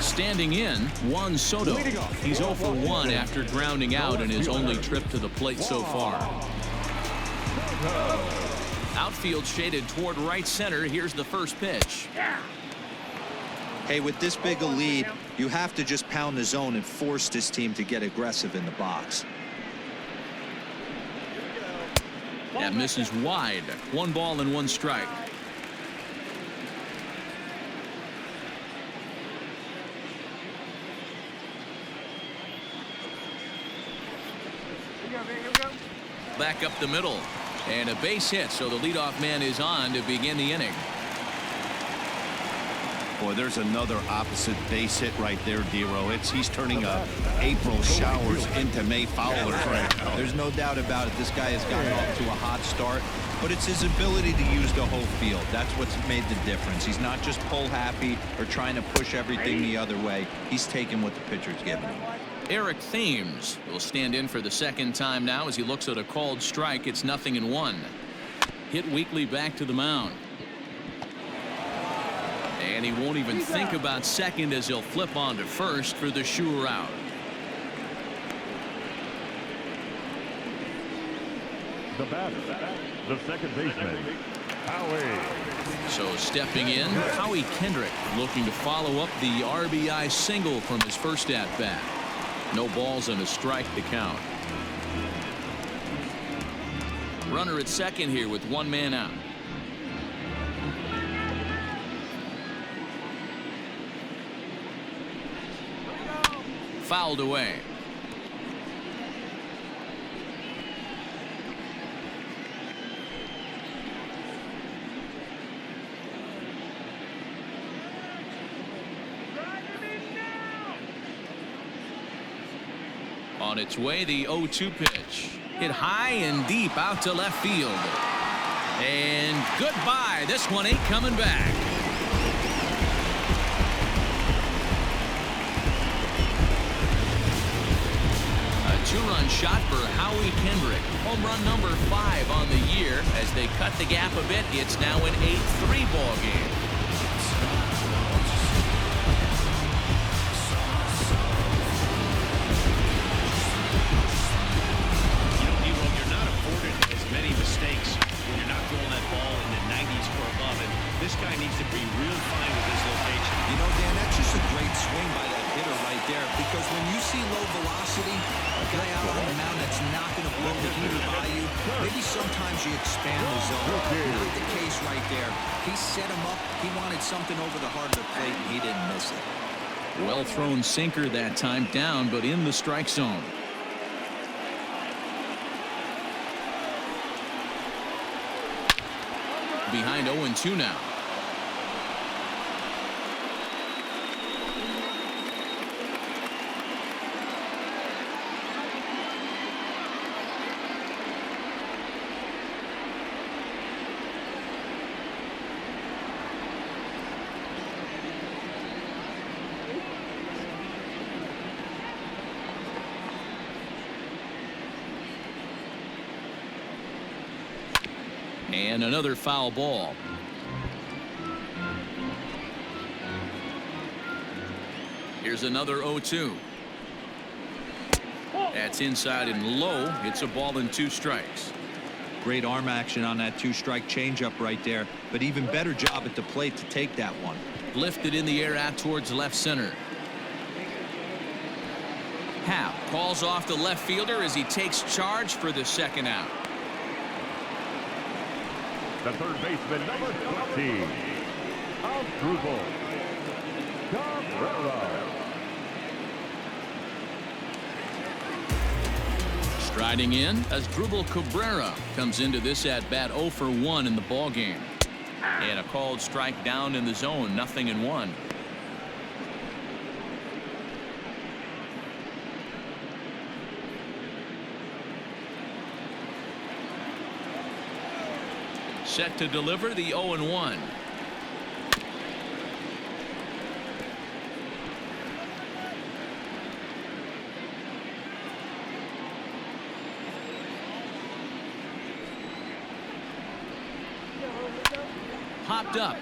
Standing in, Juan Soto. He's 0 for 1 after grounding out in his only trip to the plate so far. Outfield shaded toward right center. Here's the first pitch. Hey, with this big a lead, you have to just pound the zone and force this team to get aggressive in the box. That misses wide. 1 ball and 1 strike. Back up the middle. And a base hit, so the leadoff man is on to begin the inning. Boy, there's another opposite base hit right there, Dero. He's turning April showers into May foulers right now. There's no doubt about it. This guy has gotten off to a hot start, but it's his ability to use the whole field. That's what's made the difference. He's not just pull happy or trying to push everything the other way. He's taking what the pitcher's giving him. Eric Thames will stand in for the second time now as he looks at a called strike. It's 0-1. Hit weakly back to the mound. And he won't even think about second as he'll flip on to first for the sure out. The batter, the second baseman, Howie. So stepping in, Howie Kendrick looking to follow up the RBI single from his first at-bat. No balls and a strike to count. Runner at second here with 1 man out. Fouled away. On its way, the 0-2 pitch. Hit high and deep out to left field. And goodbye. This one ain't coming back. A two-run shot for Howie Kendrick. Home run number 5 on the year. As they cut the gap a bit, it's now an 8-3 ball game. Mistakes when you're not throwing that ball in the 90s or above, and this guy needs to be real fine with his location. You know, Dan, that's just a great swing by that hitter right there, because when you see low velocity, a guy out on the mound that's not going to blow the heater by you, maybe sometimes you expand the zone. Not the case right there. He set him up. He wanted something over the heart of the plate, and he didn't miss it. Well thrown sinker that time, down but in the strike zone. Behind 0-2 now. And another foul ball. Here's another 0-2. That's inside and low. It's a ball and 2 strikes. Great arm action on that 2-strike changeup right there, but even better job at the plate to take that one. Lifted in the air out towards left center. Happ calls off the left fielder as he takes charge for the second out. The third baseman, number 20, Asdrubal Cabrera. Striding in, Asdrubal Cabrera comes into this at bat 0 for 1 in the ball game. And a called strike down in the zone, 0-1. Set to deliver the 0-1. Hopped up.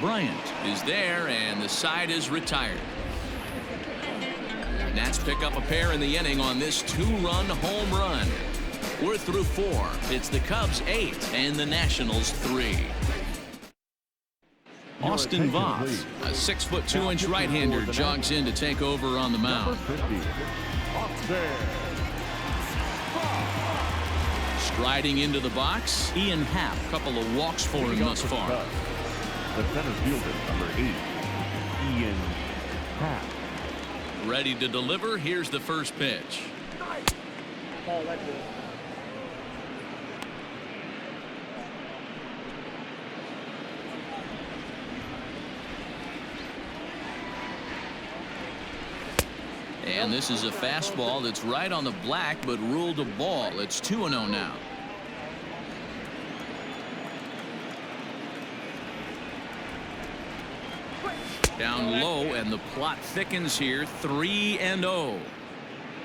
Bryant is there, and the side is retired. Nats pick up a pair in the inning on this 2-run home run. We're through 4. It's the Cubs 8 and the Nationals 3. Austin Voth, a 6'2" right-hander, jogs in to take over on the mound. Striding into the box, Ian Happ. Couple of walks for him thus far. The center fielder, number 8, Ian Happ. Ready to deliver. Here's the first pitch. Oh, that's it. And this is a fastball that's right on the black but ruled a ball. It's 2-0 now. Down low, and the plot thickens here. 3-0.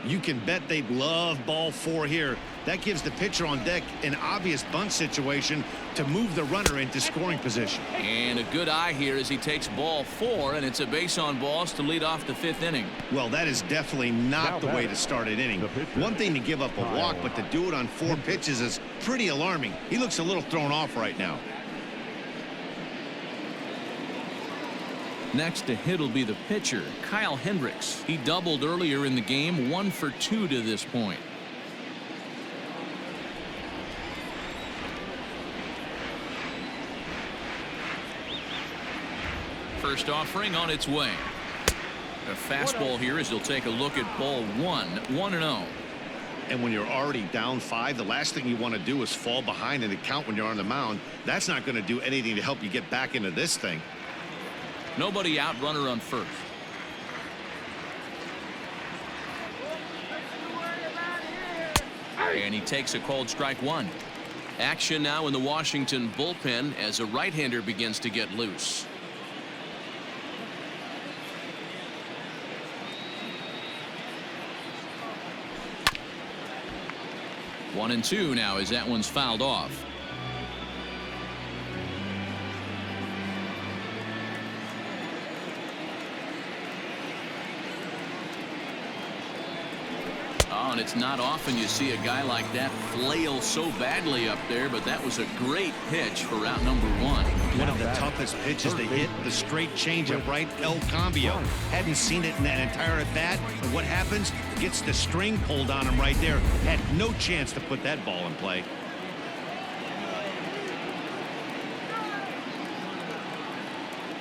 You can bet they'd love ball 4 here. That gives the pitcher on deck an obvious bunt situation to move the runner into scoring position. And a good eye here as he takes ball 4, and it's a base on balls to lead off the 5th inning. Well, that is definitely not the way to start an inning. One thing to give up a walk, but to do it on 4 pitches is pretty alarming. He looks a little thrown off right now. Next to hit will be the pitcher, Kyle Hendricks. He doubled earlier in the game, 1 for 2 to this point. First offering on its way. A fastball here as he'll take a look at ball 1, 1-0. And when you're already down 5, the last thing you want to do is fall behind in the count when you're on the mound. That's not going to do anything to help you get back into this thing. Nobody out, runner on first. And he takes a cold strike one. Action now in the Washington bullpen as a right-hander begins to get loose. 1-2 now as that one's fouled off. Oh, and it's not often you see a guy like that flail so badly up there, but that was a great pitch for route number one. One of the toughest pitches to hit, the straight changeup, right? El Cambio. Hadn't seen it in that entire at bat. And what happens? Gets the string pulled on him right there. Had no chance to put that ball in play.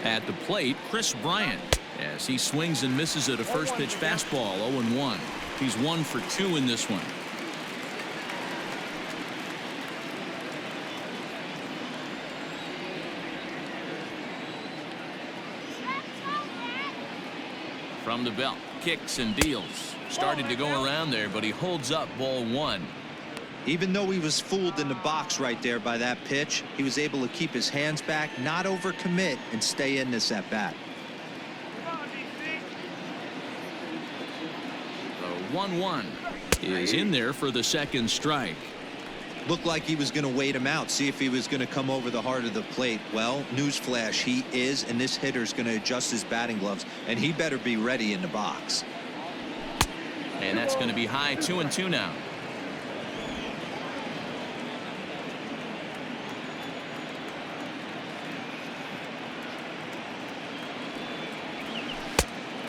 At the plate, Chris Bryant, as he swings and misses at a first pitch fastball. 0-1. He's 1 for 2 in this one. From the belt, kicks and deals. Started to go around there, but he holds up ball one. Even though he was fooled in the box right there by that pitch, he was able to keep his hands back, not overcommit, and stay in this at bat. 1-1 is in there for the second strike. Looked like he was going to wait him out, see if he was going to come over the heart of the plate. Well, newsflash, he is, and this hitter's going to adjust his batting gloves, and he better be ready in the box. And that's going to be high. 2-2 now.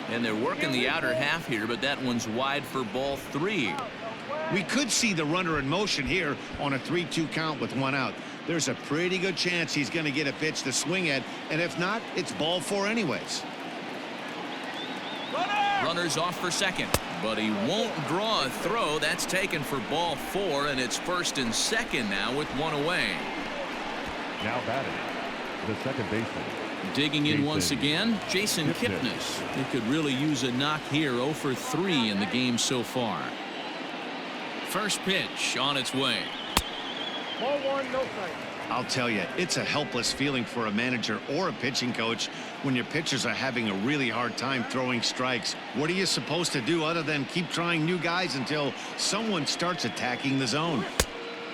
And they're working the outer half here, but that one's wide for ball three. We could see the runner in motion here on a 3-2 count with one out. There's a pretty good chance he's going to get a pitch to swing at, and if not, it's ball four anyways. Runner's off for second, but he won't draw a throw. That's taken for ball four, and it's first and second now with one away. Now batting, the second baseman. Digging in once again, Jason Kipnis. He could really use a knock here. 0 for 3 in the game so far. First pitch on its way. Ball one, no strike. I'll tell you, it's a helpless feeling for a manager or a pitching coach when your pitchers are having a really hard time throwing strikes. What are you supposed to do other than keep trying new guys until someone starts attacking the zone?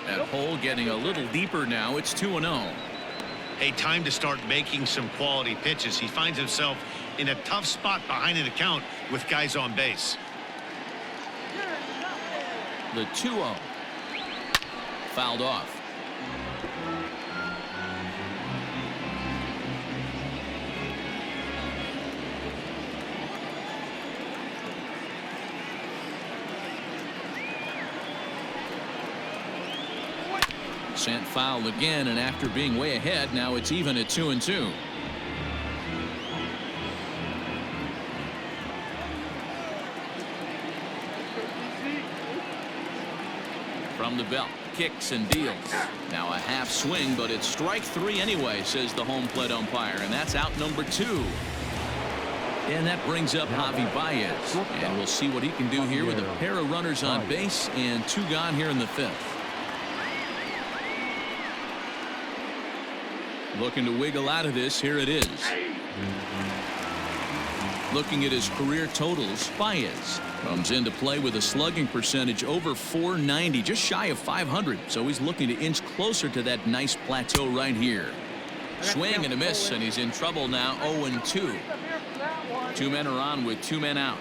That hole getting a little deeper now. It's 2-0. Hey, time to start making some quality pitches. He finds himself in a tough spot behind an account with guys on base. The 2-0. Fouled off. Sent foul again, and after being way ahead, now it's even at 2-2. From the belt, kicks and deals. Now a half swing, but it's strike three anyway, says the home plate umpire, and that's out number 2. And that brings up Javi Baez, and we'll see what he can do here with a pair of runners on base and 2 gone here in the 5th. Looking to wiggle out of this. Here it is. Looking at his career totals, Baez comes into play with a slugging percentage over 490, just shy of 500. So he's looking to inch closer to that nice plateau right here. Swing and a miss, and he's in trouble now. 0-2. 2 men are on with 2 men out.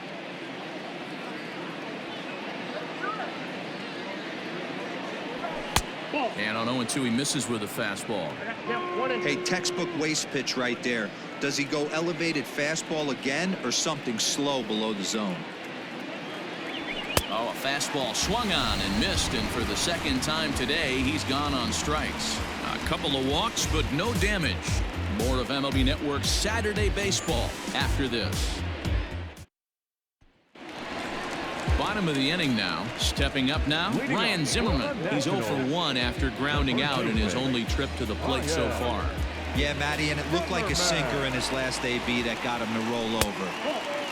And on 0-2, he misses with a fastball. Hey, textbook waste pitch right there. Does he go elevated fastball again or something slow below the zone? Oh, a fastball swung on and missed, and for the second time today, he's gone on strikes. A couple of walks, but no damage. More of MLB Network's Saturday Baseball after this. Bottom of the inning now. Stepping up now, Ryan Zimmerman. He's 0 for 1 after grounding out in his only trip to the plate so far. Yeah, Matty, and it looked like a sinker in his last AB that got him to roll over.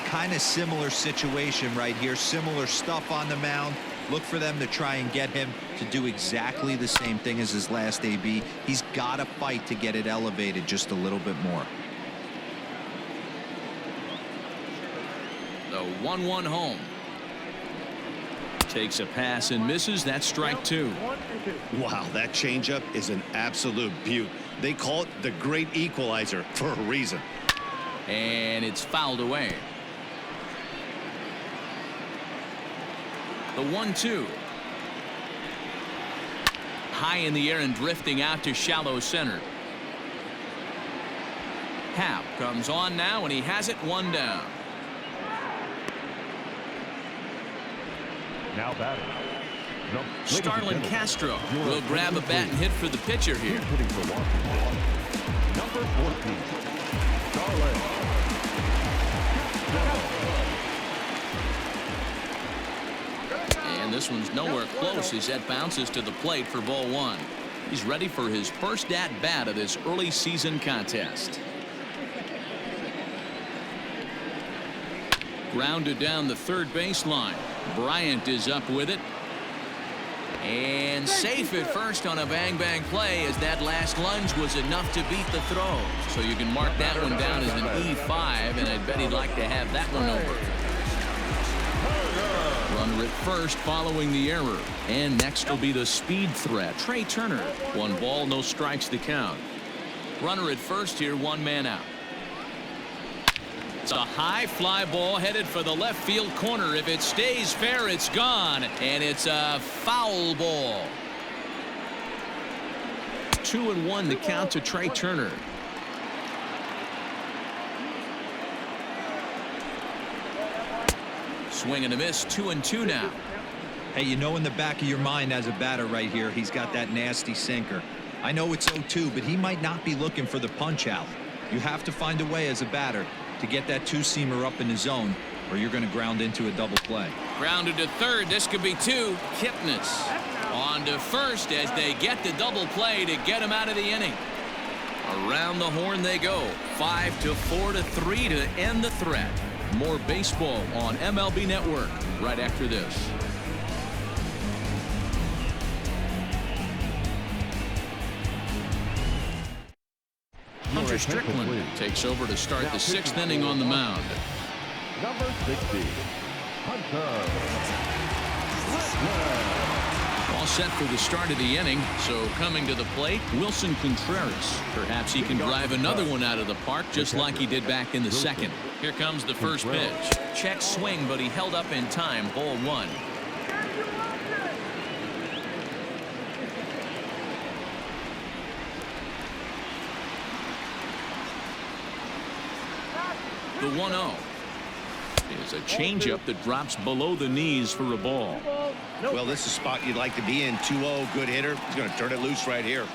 Kind of similar situation right here. Similar stuff on the mound. Look for them to try and get him to do exactly the same thing as his last AB. He's got to fight to get it elevated just a little bit more. The 1-1 home. Takes a pass and misses. That's strike two. Wow, that changeup is an absolute beaut. They call it the great equalizer for a reason. And it's fouled away. The 1-2. High in the air and drifting out to shallow center. Happ comes on now, and he has it one down. Now batting. Starlin Castro will grab a bat and hit for the pitcher here. Hitting for Washington. Number 14. Starlin. And this one's nowhere close as that bounces to the plate for ball one. He's ready for his first at bat of this early season contest. Grounded down the third baseline. Bryant is up with it. And safe at first on a bang-bang play, as that last lunge was enough to beat the throw. So you can mark that one down as an E5, and I'd bet he'd like to have that one over. Runner at first following the error. And next will be the speed threat, Trey Turner. 1 ball, no strikes to count. Runner at first here, 1 man out. It's a high fly ball headed for the left field corner. If it stays fair, it's gone, and it's a foul ball. 2-1 the count to Trey Turner. Swing and a miss. 2-2 now. Hey, you know in the back of your mind as a batter right here, he's got that nasty sinker. I know it's 0-2, but he might not be looking for the punch out. You have to find a way as a batter to get that two-seamer up in the zone, or you're going to ground into a double play. Grounded to third. This could be 2. Kipnis on to first as they get the double play to get him out of the inning. Around the horn they go. 5-4-3 to end the threat. More baseball on MLB Network right after this. Hunter Strickland takes over to start the 6th inning on the mound. Number 60. Hunter. All set for the start of the inning. So coming to the plate, Wilson Contreras. Perhaps he can drive another one out of the park just like he did back in the second. Here comes the first pitch. Check swing, but he held up in time. Ball 1. The 1-0 is a changeup that drops below the knees for a ball. Well, this is a spot you'd like to be in. 2-0, good hitter. He's going to turn it loose right here.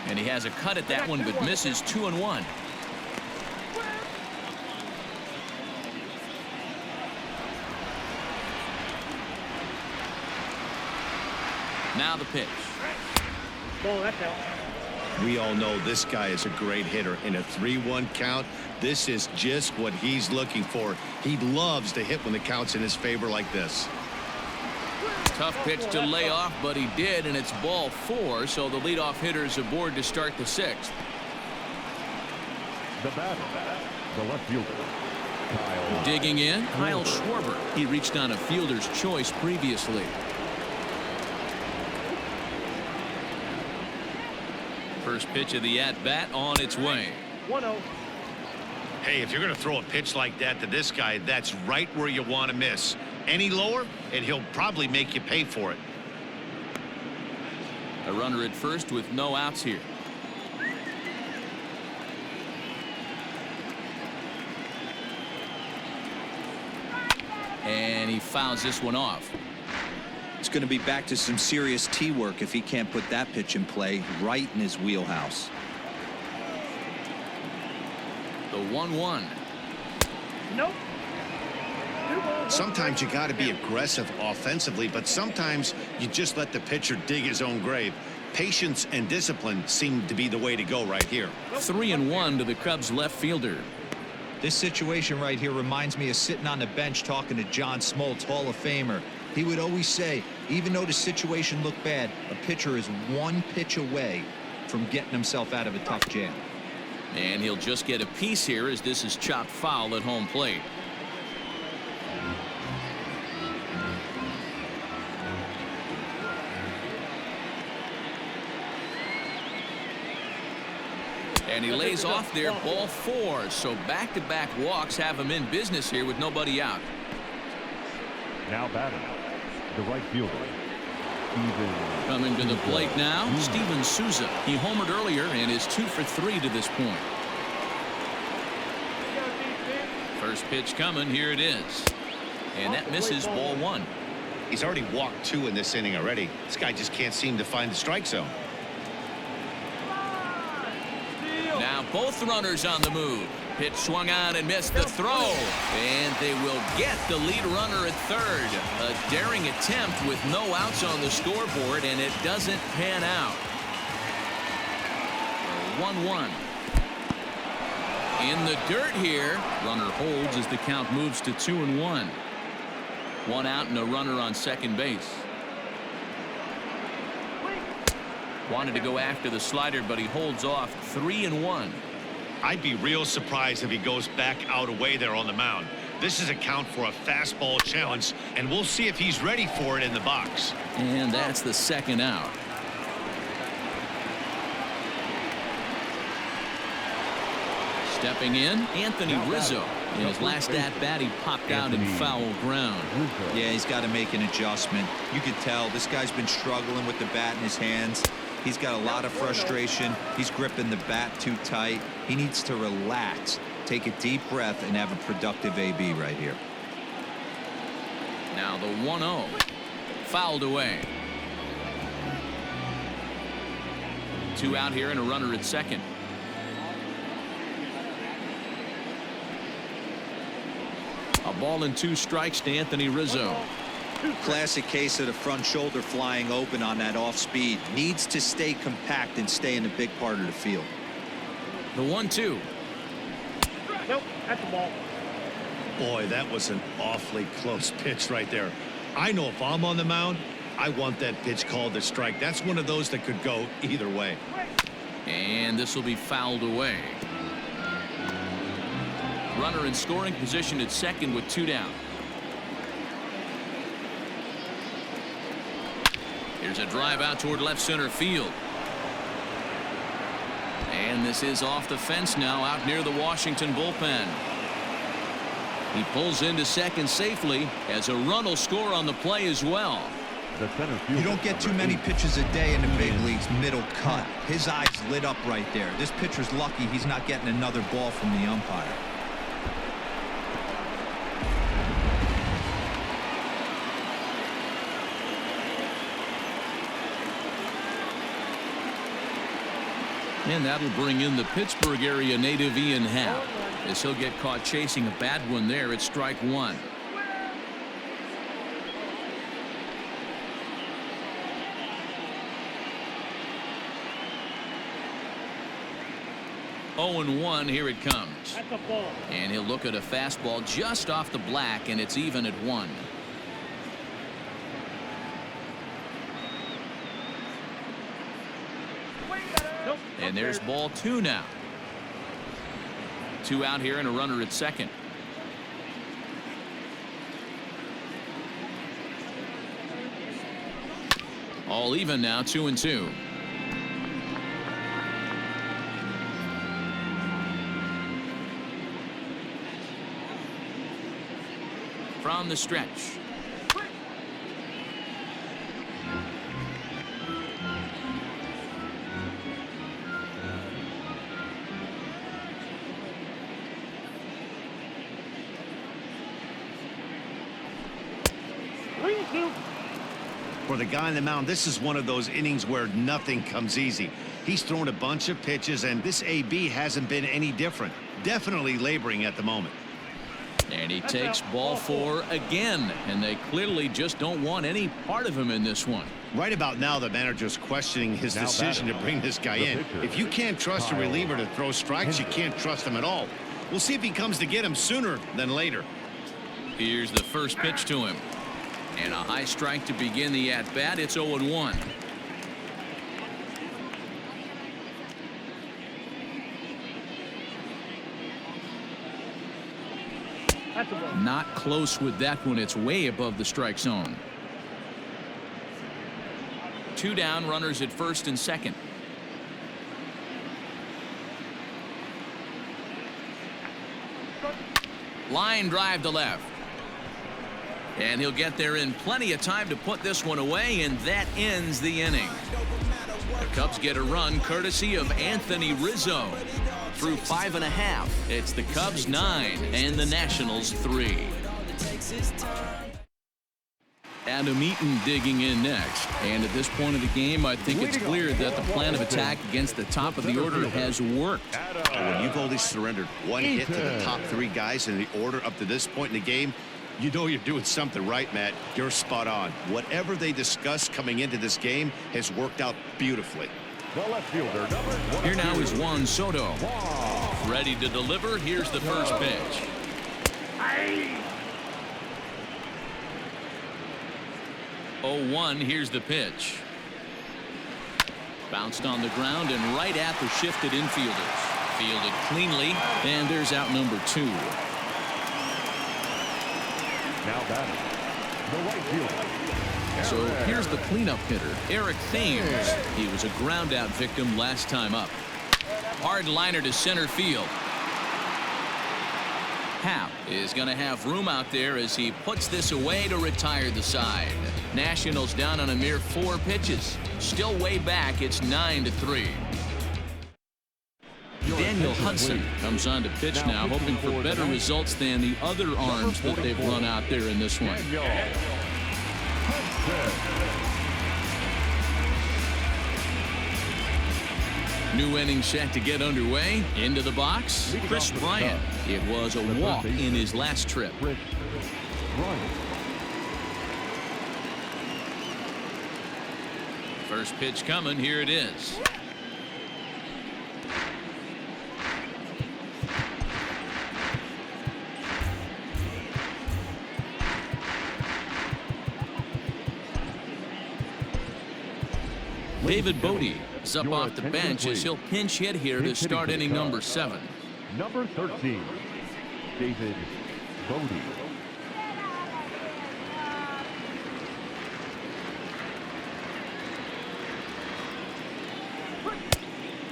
And he has a cut at that one, but misses. 2-1. Now the pitch. Ball, that's out. We all know this guy is a great hitter. In a 3-1 count, this is just what he's looking for. He loves to hit when the count's in his favor like this. Tough pitch to lay off, but he did, and it's ball 4, so the leadoff hitter is aboard to start the 6th. The batter, the left fielder, Kyle. Digging in, Kyle Schwarber. He reached on a fielder's choice previously. First pitch of the at-bat on its way. 1-0. Hey, if you're going to throw a pitch like that to this guy, that's right where you want to miss. Any lower, and he'll probably make you pay for it. A runner at first with no outs here. And he fouls this one off. It's going to be back to some serious tee work if he can't put that pitch in play right in his wheelhouse. The 1-1. Nope. Sometimes you got to be aggressive offensively, but sometimes you just let the pitcher dig his own grave. Patience and discipline seem to be the way to go right here. 3-1 to the Cubs left fielder. This situation right here reminds me of sitting on the bench talking to John Smoltz, Hall of Famer. He would always say, even though the situation looked bad, a pitcher is one pitch away from getting himself out of a tough jam. And he'll just get a piece here as this is chopped foul at home plate. And he lays off there, ball 4. So back-to-back walks have him in business here with nobody out. Now batting, the right fielder, Steven. Coming to the plate now, Steven Souza. He homered earlier and is 2 for 3 to this point. First pitch coming, here it is. And that misses, ball 1. He's already walked 2 in this inning already. This guy just can't seem to find the strike zone. Now both runners on the move. Pitch swung on and missed the throw. And they will get the lead runner at third. A daring attempt with no outs on the scoreboard, and it doesn't pan out. 1-1. In the dirt here. Runner holds as the count moves to 2-1. 1 out and a runner on second base. Wanted to go after the slider, but he holds off. 3-1. I'd be real surprised if he goes back out away there on the mound. This is a count for a fastball challenge, and we'll see if he's ready for it in the box. And that's the second out. Stepping in, Anthony Rizzo. In his last at-bat, he popped out in foul ground. Yeah, he's got to make an adjustment. You could tell this guy's been struggling with the bat in his hands. He's got a lot of frustration. He's gripping the bat too tight. He needs to relax, take a deep breath, and have a productive AB right here. Now the 1-0. Fouled away. 2 out here and a runner at second. A ball and 2 strikes to Anthony Rizzo. Classic case of the front shoulder flying open on that off speed. Needs to stay compact and stay in the big part of the field. The 1-2. Nope, that's a ball. Boy, that was an awfully close pitch right there. I know if I'm on the mound, I want that pitch called a strike. That's one of those that could go either way. And this will be fouled away. Runner in scoring position at second with 2 down. Here's a drive out toward left center field. And this is off the fence now, out near the Washington bullpen. He pulls into second safely as a run will score on the play as well. The center fielder, You don't get too many pitches a day in the big leagues middle cut. His eyes lit up right there. This pitcher's lucky he's not getting another ball from the umpire. And that'll bring in the Pittsburgh area native Ian Happ, as he'll get caught chasing a bad one there at strike 1. Oh and 1, here it comes. That's a ball. And he'll look at a fastball just off the black, and it's even at 1. Nope. And there's ball 2 now. 2 out here and a runner at second. All even now, 2-2. From the stretch. For the guy on the mound, this is one of those innings where nothing comes easy. He's thrown a bunch of pitches, and this AB hasn't been any different. Definitely laboring at the moment. And he takes ball 4 again, and they clearly just don't want any part of him in this one. Right about now, the manager's questioning his decision to bring this guy in. If you can't trust a reliever to throw strikes, you can't trust him at all. We'll see if he comes to get him sooner than later. Here's the first pitch to him. And a high strike to begin the at-bat. It's 0-1. That's a ball. Not close with that one. It's way above the strike zone. 2 down, runners at first and second. Line drive to left. And he'll get there in plenty of time to put this one away, and that ends the inning. The Cubs get a run courtesy of Anthony Rizzo. Through 5.5, it's the Cubs 9 and the Nationals 3. Adam Eaton digging in next. And at this point of the game, I think it's clear that the plan of attack against the top of the order has worked. When you've only surrendered 1 hit to the top 3 guys in the order up to this point in the game, you know you're doing something right, Matt. You're spot on. Whatever they discussed coming into this game has worked out beautifully. The left fielder, number Here now is Juan Soto. Ready to deliver. Here's the first pitch. 0-1. Here's the pitch. Bounced on the ground and right at the shifted infielders. Fielded cleanly, and there's out number 2. Now batting, the right fielder. So here's the cleanup hitter, Eric Thames. He was a ground out victim last time up. Hard liner to center field. Happ is going to have room out there as he puts this away to retire the side. Nationals down on a mere 4 pitches. Still way back. It's 9-3. Daniel Hudson comes on to pitch now, hoping for better results than the other arms that they've run out there in this one. New inning set to get underway. Into the box, Chris Bryant. It was a walk in his last trip. First pitch coming. Here it is. David Bodie is up off the bench as he'll pinch hit here to start inning number 7. Number 13, David Bodie.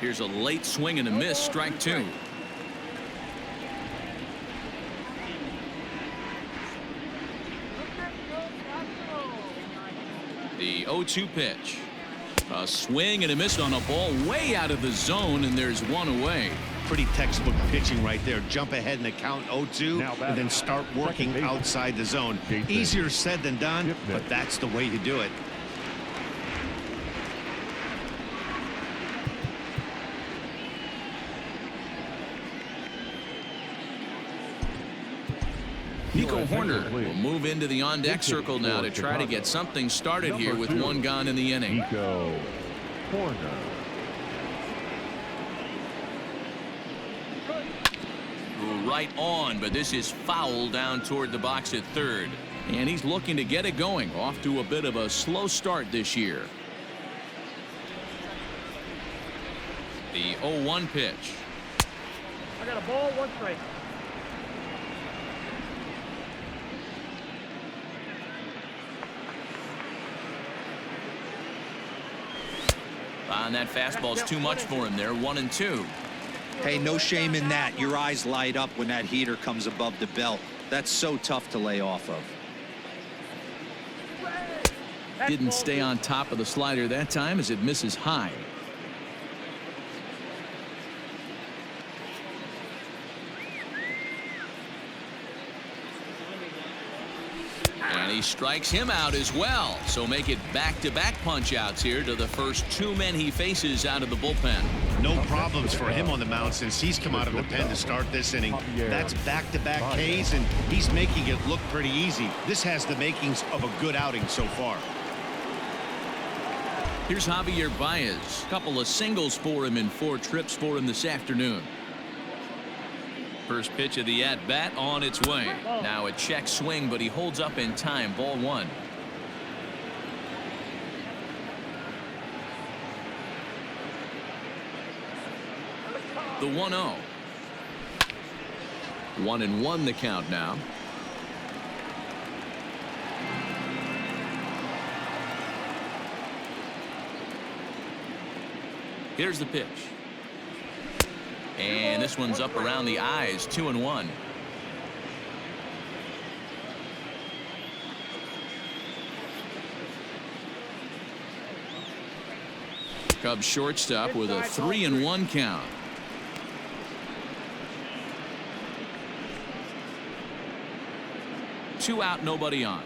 Here's a late swing and a miss, strike 2. The 0-2 pitch. A swing and a miss on a ball way out of the zone, and there's one away. Pretty textbook pitching right there. Jump ahead in the count 0-2 and then start working outside the zone. Easier said than done, but that's the way to do it. Nico Horner will move into the on-deck circle now to try to get something started here with 1 gone in the inning. Nico Horner. Right on, but this is foul down toward the box at third. And he's looking to get it going. Off to a bit of a slow start this year. The 0-1 pitch. I got a ball, 1 strike. And that fastball's too much for him there. 1-2. Hey, no shame in that. Your eyes light up when that heater comes above the belt. That's so tough to lay off of. Didn't stay on top of the slider that time as it misses high. And he strikes him out as well. So make it back-to-back punch-outs here to the first 2 men he faces out of the bullpen. No problems for him on the mound since he's come out of the pen to start this inning. That's back-to-back Ks, and he's making it look pretty easy. This has the makings of a good outing so far. Here's Javier Baez. Couple of singles for him in 4 trips for him this afternoon. First pitch of the at-bat on its way. Now a check swing, but he holds up in time. Ball one. The 1-0. 1-1 the count now. Here's the pitch. And this one's up around the eyes. 2-1. Cubs shortstop with a 3-1 count. Two out, nobody on.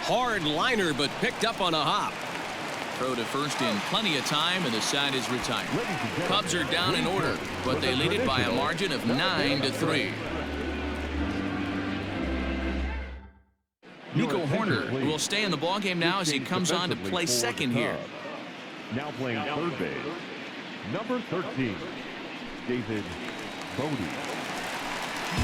Hard liner, but picked up on a hop. Throw to first in plenty of time, and the side is retired. Cubs are down in order, but they lead it by a margin of 9-3. Nico Horner will stay in the ballgame now as he comes on to play second here. Now playing third base, number 13, David Bodie.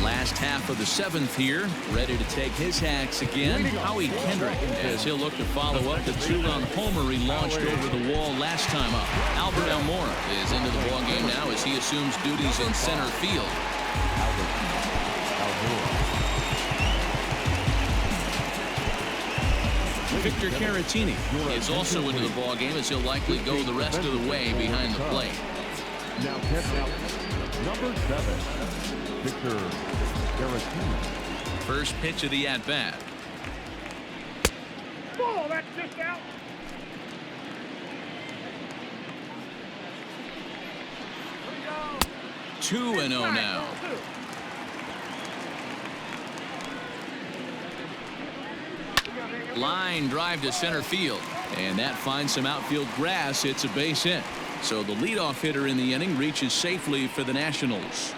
Last half of the seventh here, ready to take his hacks again. Howie Kendrick, as he'll look to follow up the two-run homer he launched over the wall last time up. Albert Almora is into the ballgame now as he assumes duties in center field. Victor Caratini is also into the ballgame as he'll likely go the rest of the way behind the plate. Now number 7, Victor Caratini. First pitch of the at-bat. Oh, that's just out. Two and 0 now. Line drive to center field, and that finds some outfield grass. It's a base hit. So the leadoff hitter in the inning reaches safely for the Nationals.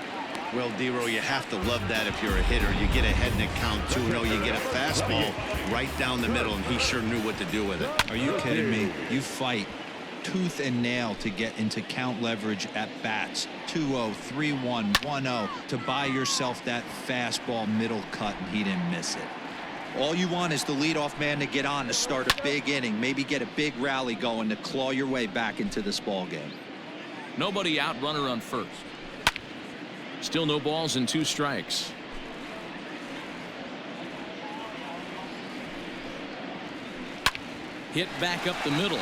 Well, Dero, you have to love that if you're a hitter. You get ahead in the count 2-0. You get a fastball right down the middle, and he sure knew what to do with it. Are you kidding me? You fight tooth and nail to get into count leverage at bats. 2-0, 3-1, 1-0 to buy yourself that fastball middle cut, and he didn't miss it. All you want is the leadoff man to get on to start a big inning, maybe get a big rally going to claw your way back into this ball game. Nobody out, runner on first. Still no balls and 2 strikes. Hit back up the middle.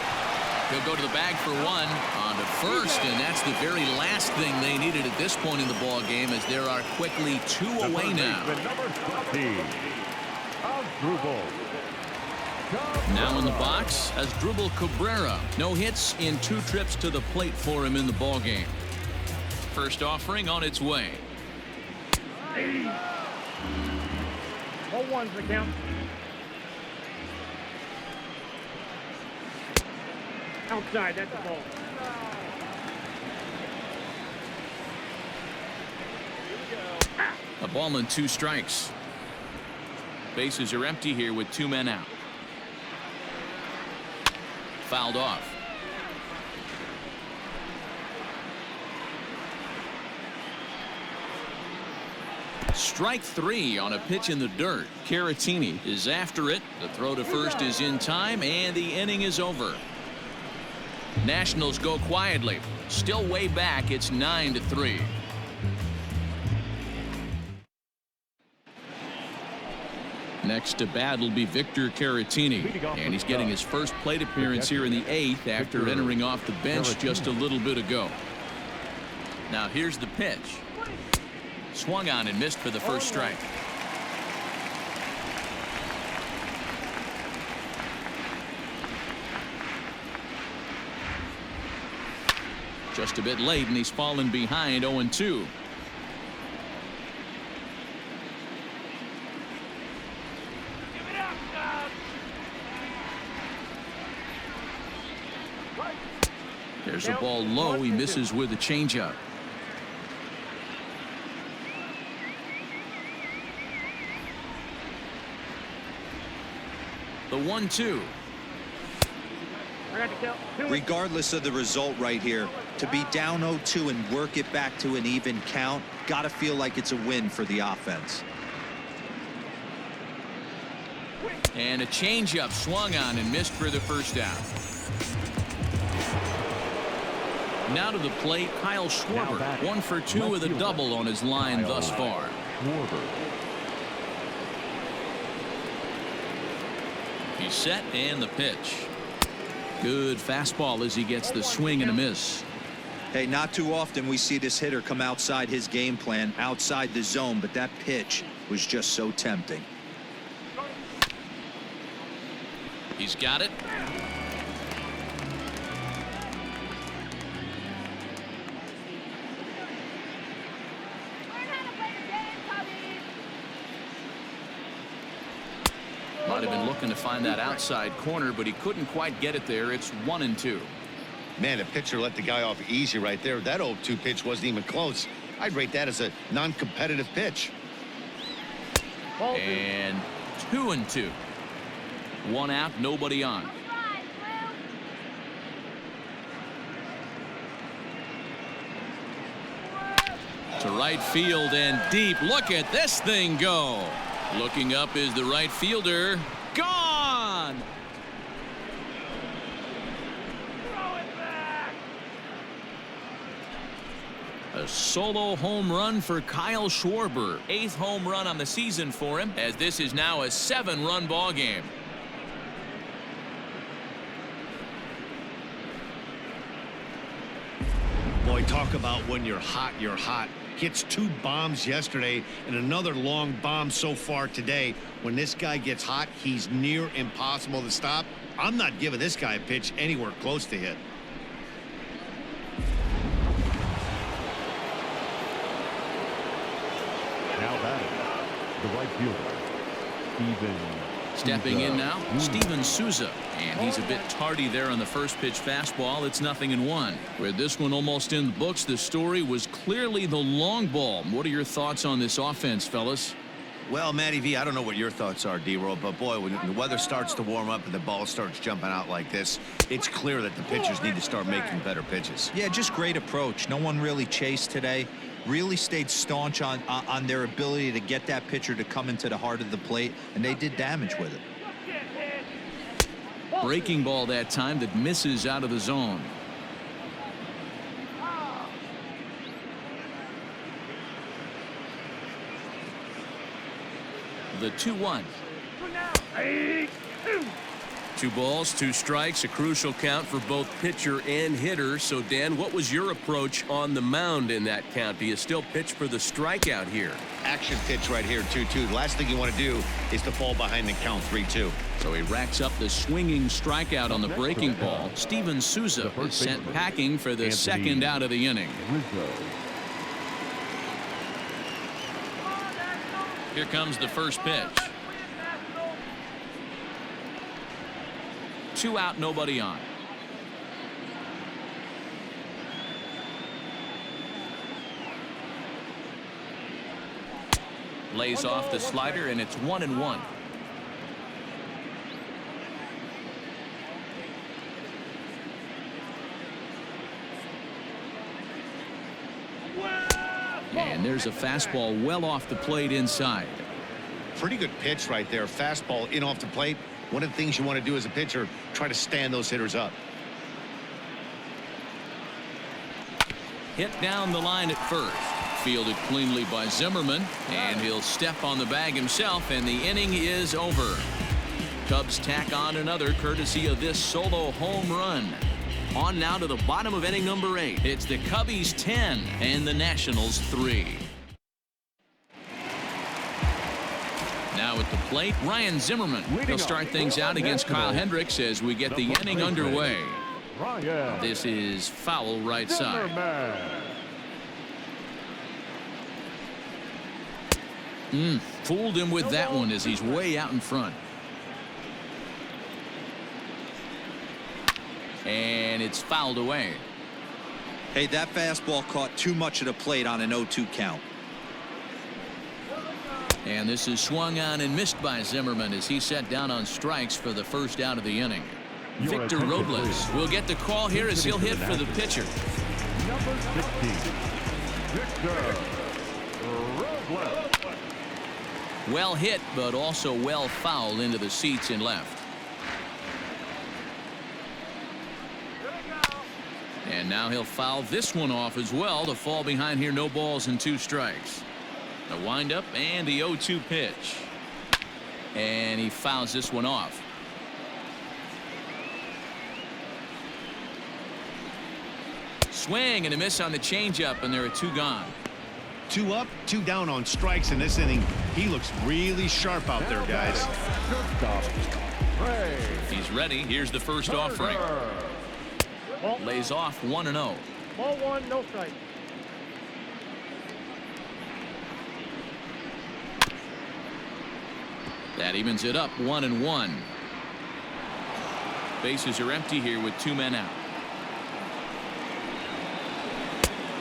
He'll go to the bag for one on to first, and that's the very last thing they needed at this point in the ball game, as there are quickly 2 away now. Number 13, Now in the box as Dribble Cabrera. No hits in 2 trips to the plate for him in the ball game. First offering on its way. 0-1's the count. Outside, that's a ball. A ball and 2 strikes. Bases are empty here with 2 men out. Fouled off. Strike 3 on a pitch in the dirt. Caratini is after it. The throw to first is in time, and the inning is over. Nationals go quietly. Still way back. It's 9-3. Next to bat will be Victor Caratini, and he's getting his first plate appearance here in the 8th after entering off the bench just a little bit ago. Now here's the pitch. Swung on and missed for the first strike. Just a bit late, and he's fallen behind 0-2. There's a ball low. He misses with a changeup. The 1-2. I got the count. 2-1. Regardless of the result right here, to be down 0-2 and work it back to an even count, got to feel like it's a win for the offense. And a changeup swung on and missed for the first down. Now to the plate, Kyle Schwarber. 1 for 2 with a double on his line thus far. He's set and the pitch. Good fastball as he gets the swing and a miss. Hey, not too often we see this hitter come outside his game plan, outside the zone, but that pitch was just so tempting. He's got it. Might have been looking to find that outside corner, but he couldn't quite get it there. It's 1-2. Man, the pitcher let the guy off easy right there. That 0-2 pitch wasn't even close. I'd rate that as a non-competitive pitch. And 2-2. 1 out, nobody on. To right field and deep. Look at this thing go. Looking up is the right fielder. Gone! A solo home run for Kyle Schwarber. 8th home run on the season for him, as this is now a 7-run ball game. Boy, talk about when you're hot, you're hot. Hits 2 bombs yesterday and another long bomb so far today. When this guy gets hot, he's near impossible to stop. I'm not giving this guy a pitch anywhere close to hit. Now batting, the right fielder, Steven. Stepping in now, Steven Souza. And he's a bit tardy there on the first pitch fastball. It's 0-1. With this one almost in the books, the story was clearly the long ball. What are your thoughts on this offense, fellas? Well, Matty V, I don't know what your thoughts are, D-Roll, but boy, when the weather starts to warm up and the ball starts jumping out like this, it's clear that the pitchers need to start making better pitches. Yeah, just great approach. No one really chased today. Really stayed staunch on their ability to get that pitcher to come into the heart of the plate, and they did damage with it. Breaking ball that time that misses out of the zone. The 2-1. 2 balls, 2 strikes, a crucial count for both pitcher and hitter. So, Dan, what was your approach on the mound in that count? Do you still pitch for the strikeout here? Action pitch right here, 2-2. The last thing you want to do is to fall behind and count 3-2. So he racks up the swinging strikeout on the breaking ball. Steven Souza is sent packing for the second out of the inning. Here comes the first pitch. 2 out, nobody on. Lays off the slider, and it's 1-1. And there's a fastball well off the plate inside. Pretty good pitch right there. Fastball in off the plate. One of the things you want to do as a pitcher, try to stand those hitters up. Hit down the line at first. Fielded cleanly by Zimmerman, and he'll step on the bag himself, and the inning is over. Cubs tack on another courtesy of this solo home run. On now to the bottom of inning number 8. It's the Cubbies 10 and the Nationals 3. Now at the plate, Ryan Zimmerman. He'll start things out against Kyle Hendricks as we get the inning underway. This is foul right side. Fooled him with that one as he's way out in front. And it's fouled away. Hey, that fastball caught too much of the plate on an 0-2 count. And this is swung on and missed by Zimmerman as he set down on strikes for the first out of the inning. Your Victor attention, Robles please. will get the call here as he'll hit for the pitcher. Number 16, Victor Robles. Well hit, but also well fouled into the seats in left. And now he'll foul this one off as well to fall behind here. No balls and 2 strikes. The windup and the 0-2 pitch. And he fouls this one off. Swing and a miss on the changeup, and there are 2 gone. 2 up, 2 down on strikes in this inning. He looks really sharp out there, guys. Shortstop, Ray He's ready. Here's the first offering. Ball, Lays off 1-0. ball 1, no strike. That evens it up 1-1. Bases are empty here with 2 men out.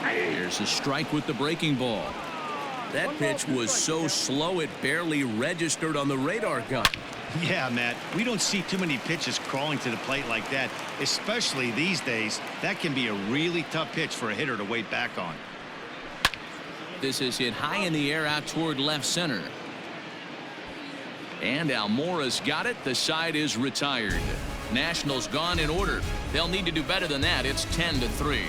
Here's a strike with the breaking ball. That pitch was so slow it barely registered on the radar gun. Yeah, Matt, we don't see too many pitches crawling to the plate like that, especially these days. That can be a really tough pitch for a hitter to wait back on. This is hit high in the air out toward left center. And Almora's got it. The side is retired. Nationals gone in order. They'll need to do better than that. It's 10-3.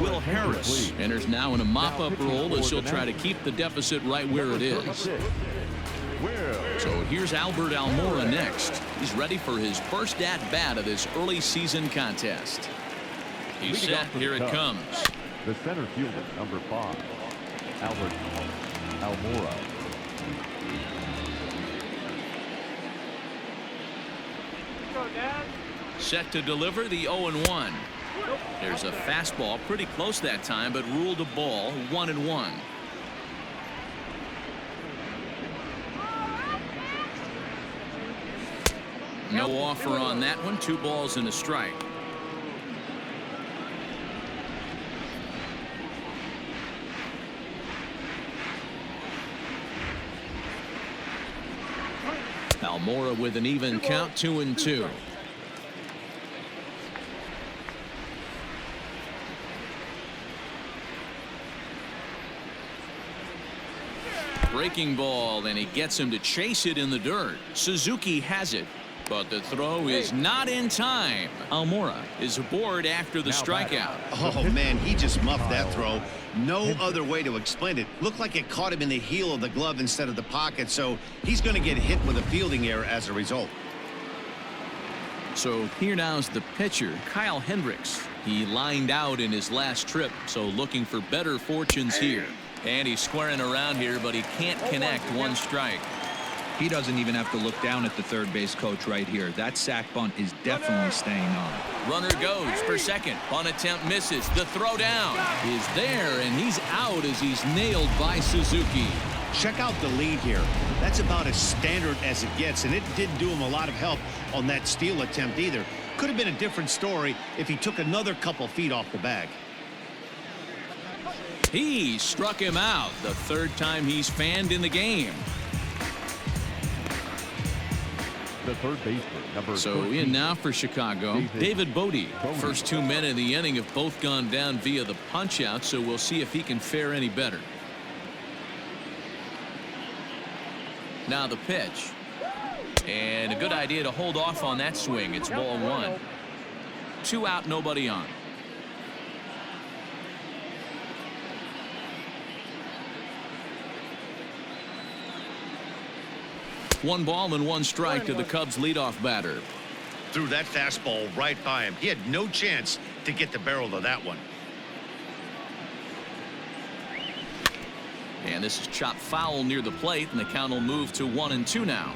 Will Harris enters now in a mop-up role as he'll try to keep the deficit right where it is. So here's Albert Almora next. He's ready for his first at-bat of this early season contest. He's set. Here it comes. The center fielder, number 5, Albert Almora. Set to deliver the 0-1. There's a fastball pretty close that time, but ruled a ball. 1-1. No offer on that one. 2 balls and a strike. Almora with an even count, 2-2. Breaking ball, and he gets him to chase it in the dirt. Suzuki has it, but the throw is not in time. Almora is aboard after the strikeout. Oh, man, he just muffed that throw. No other way to explain it. Looked like it caught him in the heel of the glove instead of the pocket, so he's going to get hit with a fielding error as a result. So here now's the pitcher, Kyle Hendricks. He lined out in his last trip, so looking for better fortunes here. And he's squaring around here, but he can't connect. 1 strike. He doesn't even have to look down at the third base coach right here. That sac bunt is definitely staying on. Runner goes for second. Bunt attempt misses. The throw down is there, and he's out as he's nailed by Suzuki. Check out the lead here. That's about as standard as it gets, and it didn't do him a lot of help on that steal attempt either. Could have been a different story if he took another couple feet off the bag. He struck him out. The 3rd time he's fanned in the game. The third baseman, number So 13, in now for Chicago, David Bodie. First 2 men in the inning have both gone down via the punch out, so we'll see if he can fare any better. Now the pitch. And a good idea to hold off on that swing. It's ball 1. 2 out, nobody on. One ball and 1 strike to the Cubs leadoff batter. Threw that fastball right by him. He had no chance to get the barrel of that one. And this is chopped foul near the plate, and the count will move to 1-2 now.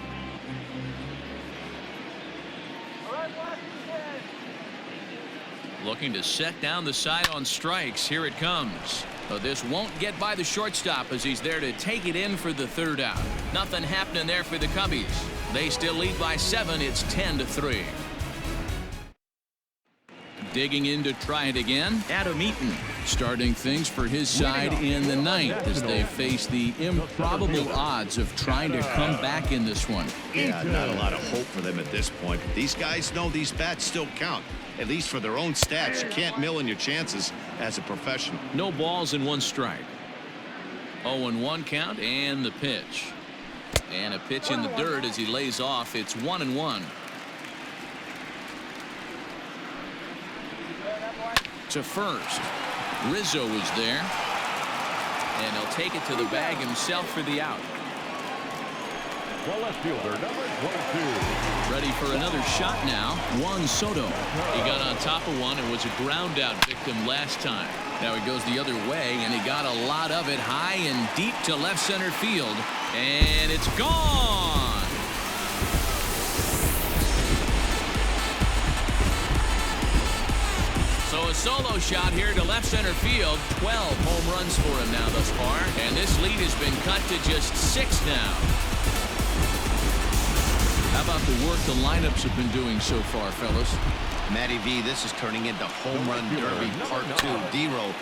Looking to set down the side on strikes. Here it comes. But this won't get by the shortstop as he's there to take it in for the 3rd out. Nothing happening there for the Cubbies. They still lead by 7. It's 10-3. Digging in to try it again, Adam Eaton starting things for his side in the ninth as they face the improbable odds of trying to come back in this one. Yeah, not a lot of hope for them at this point. But these guys know these bats still count, at least for their own stats. You can't mill in your chances as a professional. No balls and 1 strike. 0-1 count and the pitch. And a pitch in the dirt as he lays off. It's 1-1. To first. Rizzo is there. And he'll take it to the bag himself for the out. The left fielder, number 22. Ready for another shot now. Juan Soto. He got on top of one and was a ground out victim last time. Now he goes the other way, and he got a lot of it high and deep to left center field. And it's gone. So a solo shot here to left center field. 12 home runs for him now thus far. And this lead has been cut to just 6 now. How about the work the lineups have been doing so far, fellas? Matty V, this is turning into home run derby part 2. D-Row,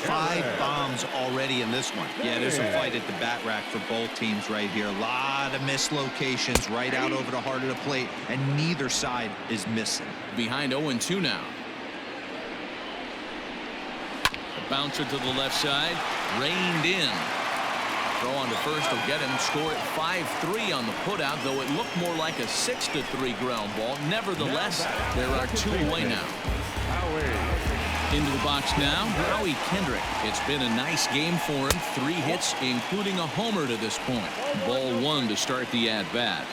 5 bombs already in this one. Yeah, there's a fight at the bat rack for both teams right here. A lot of mislocations right out over the heart of the plate, and neither side is missing. Behind 0-2 now. A bouncer to the left side, reined in. Throw on to first will get him. Score at 5-3 on the putout, though it looked more like a 6-3 ground ball. Nevertheless, there are 2 away now. Into the box now, Howie Kendrick. It's been a nice game for him. 3 hits, including a homer to this point. Ball 1 to start the at-bat.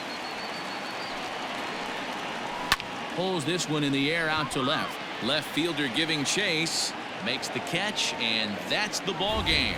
Pulls this one in the air out to left. Left fielder giving chase. Makes the catch, and that's the ball game.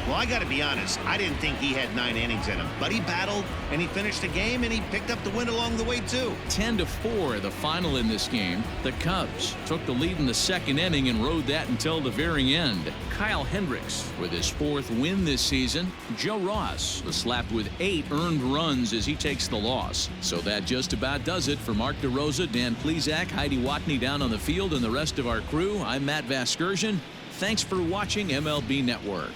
Well, I got to be honest. I didn't think he had 9 innings in him, but he battled and he finished the game and he picked up the win along the way too. 10-4 the final in this game. The Cubs took the lead in the 2nd inning and rode that until the very end. Kyle Hendricks with his 4th win this season. Joe Ross was slapped with 8 earned runs as he takes the loss. So that just about does it for Mark DeRosa, Dan Plesac, Heidi Watney down on the field, and the rest of our crew. I'm Matt Vasgersian. Thanks for watching MLB Network.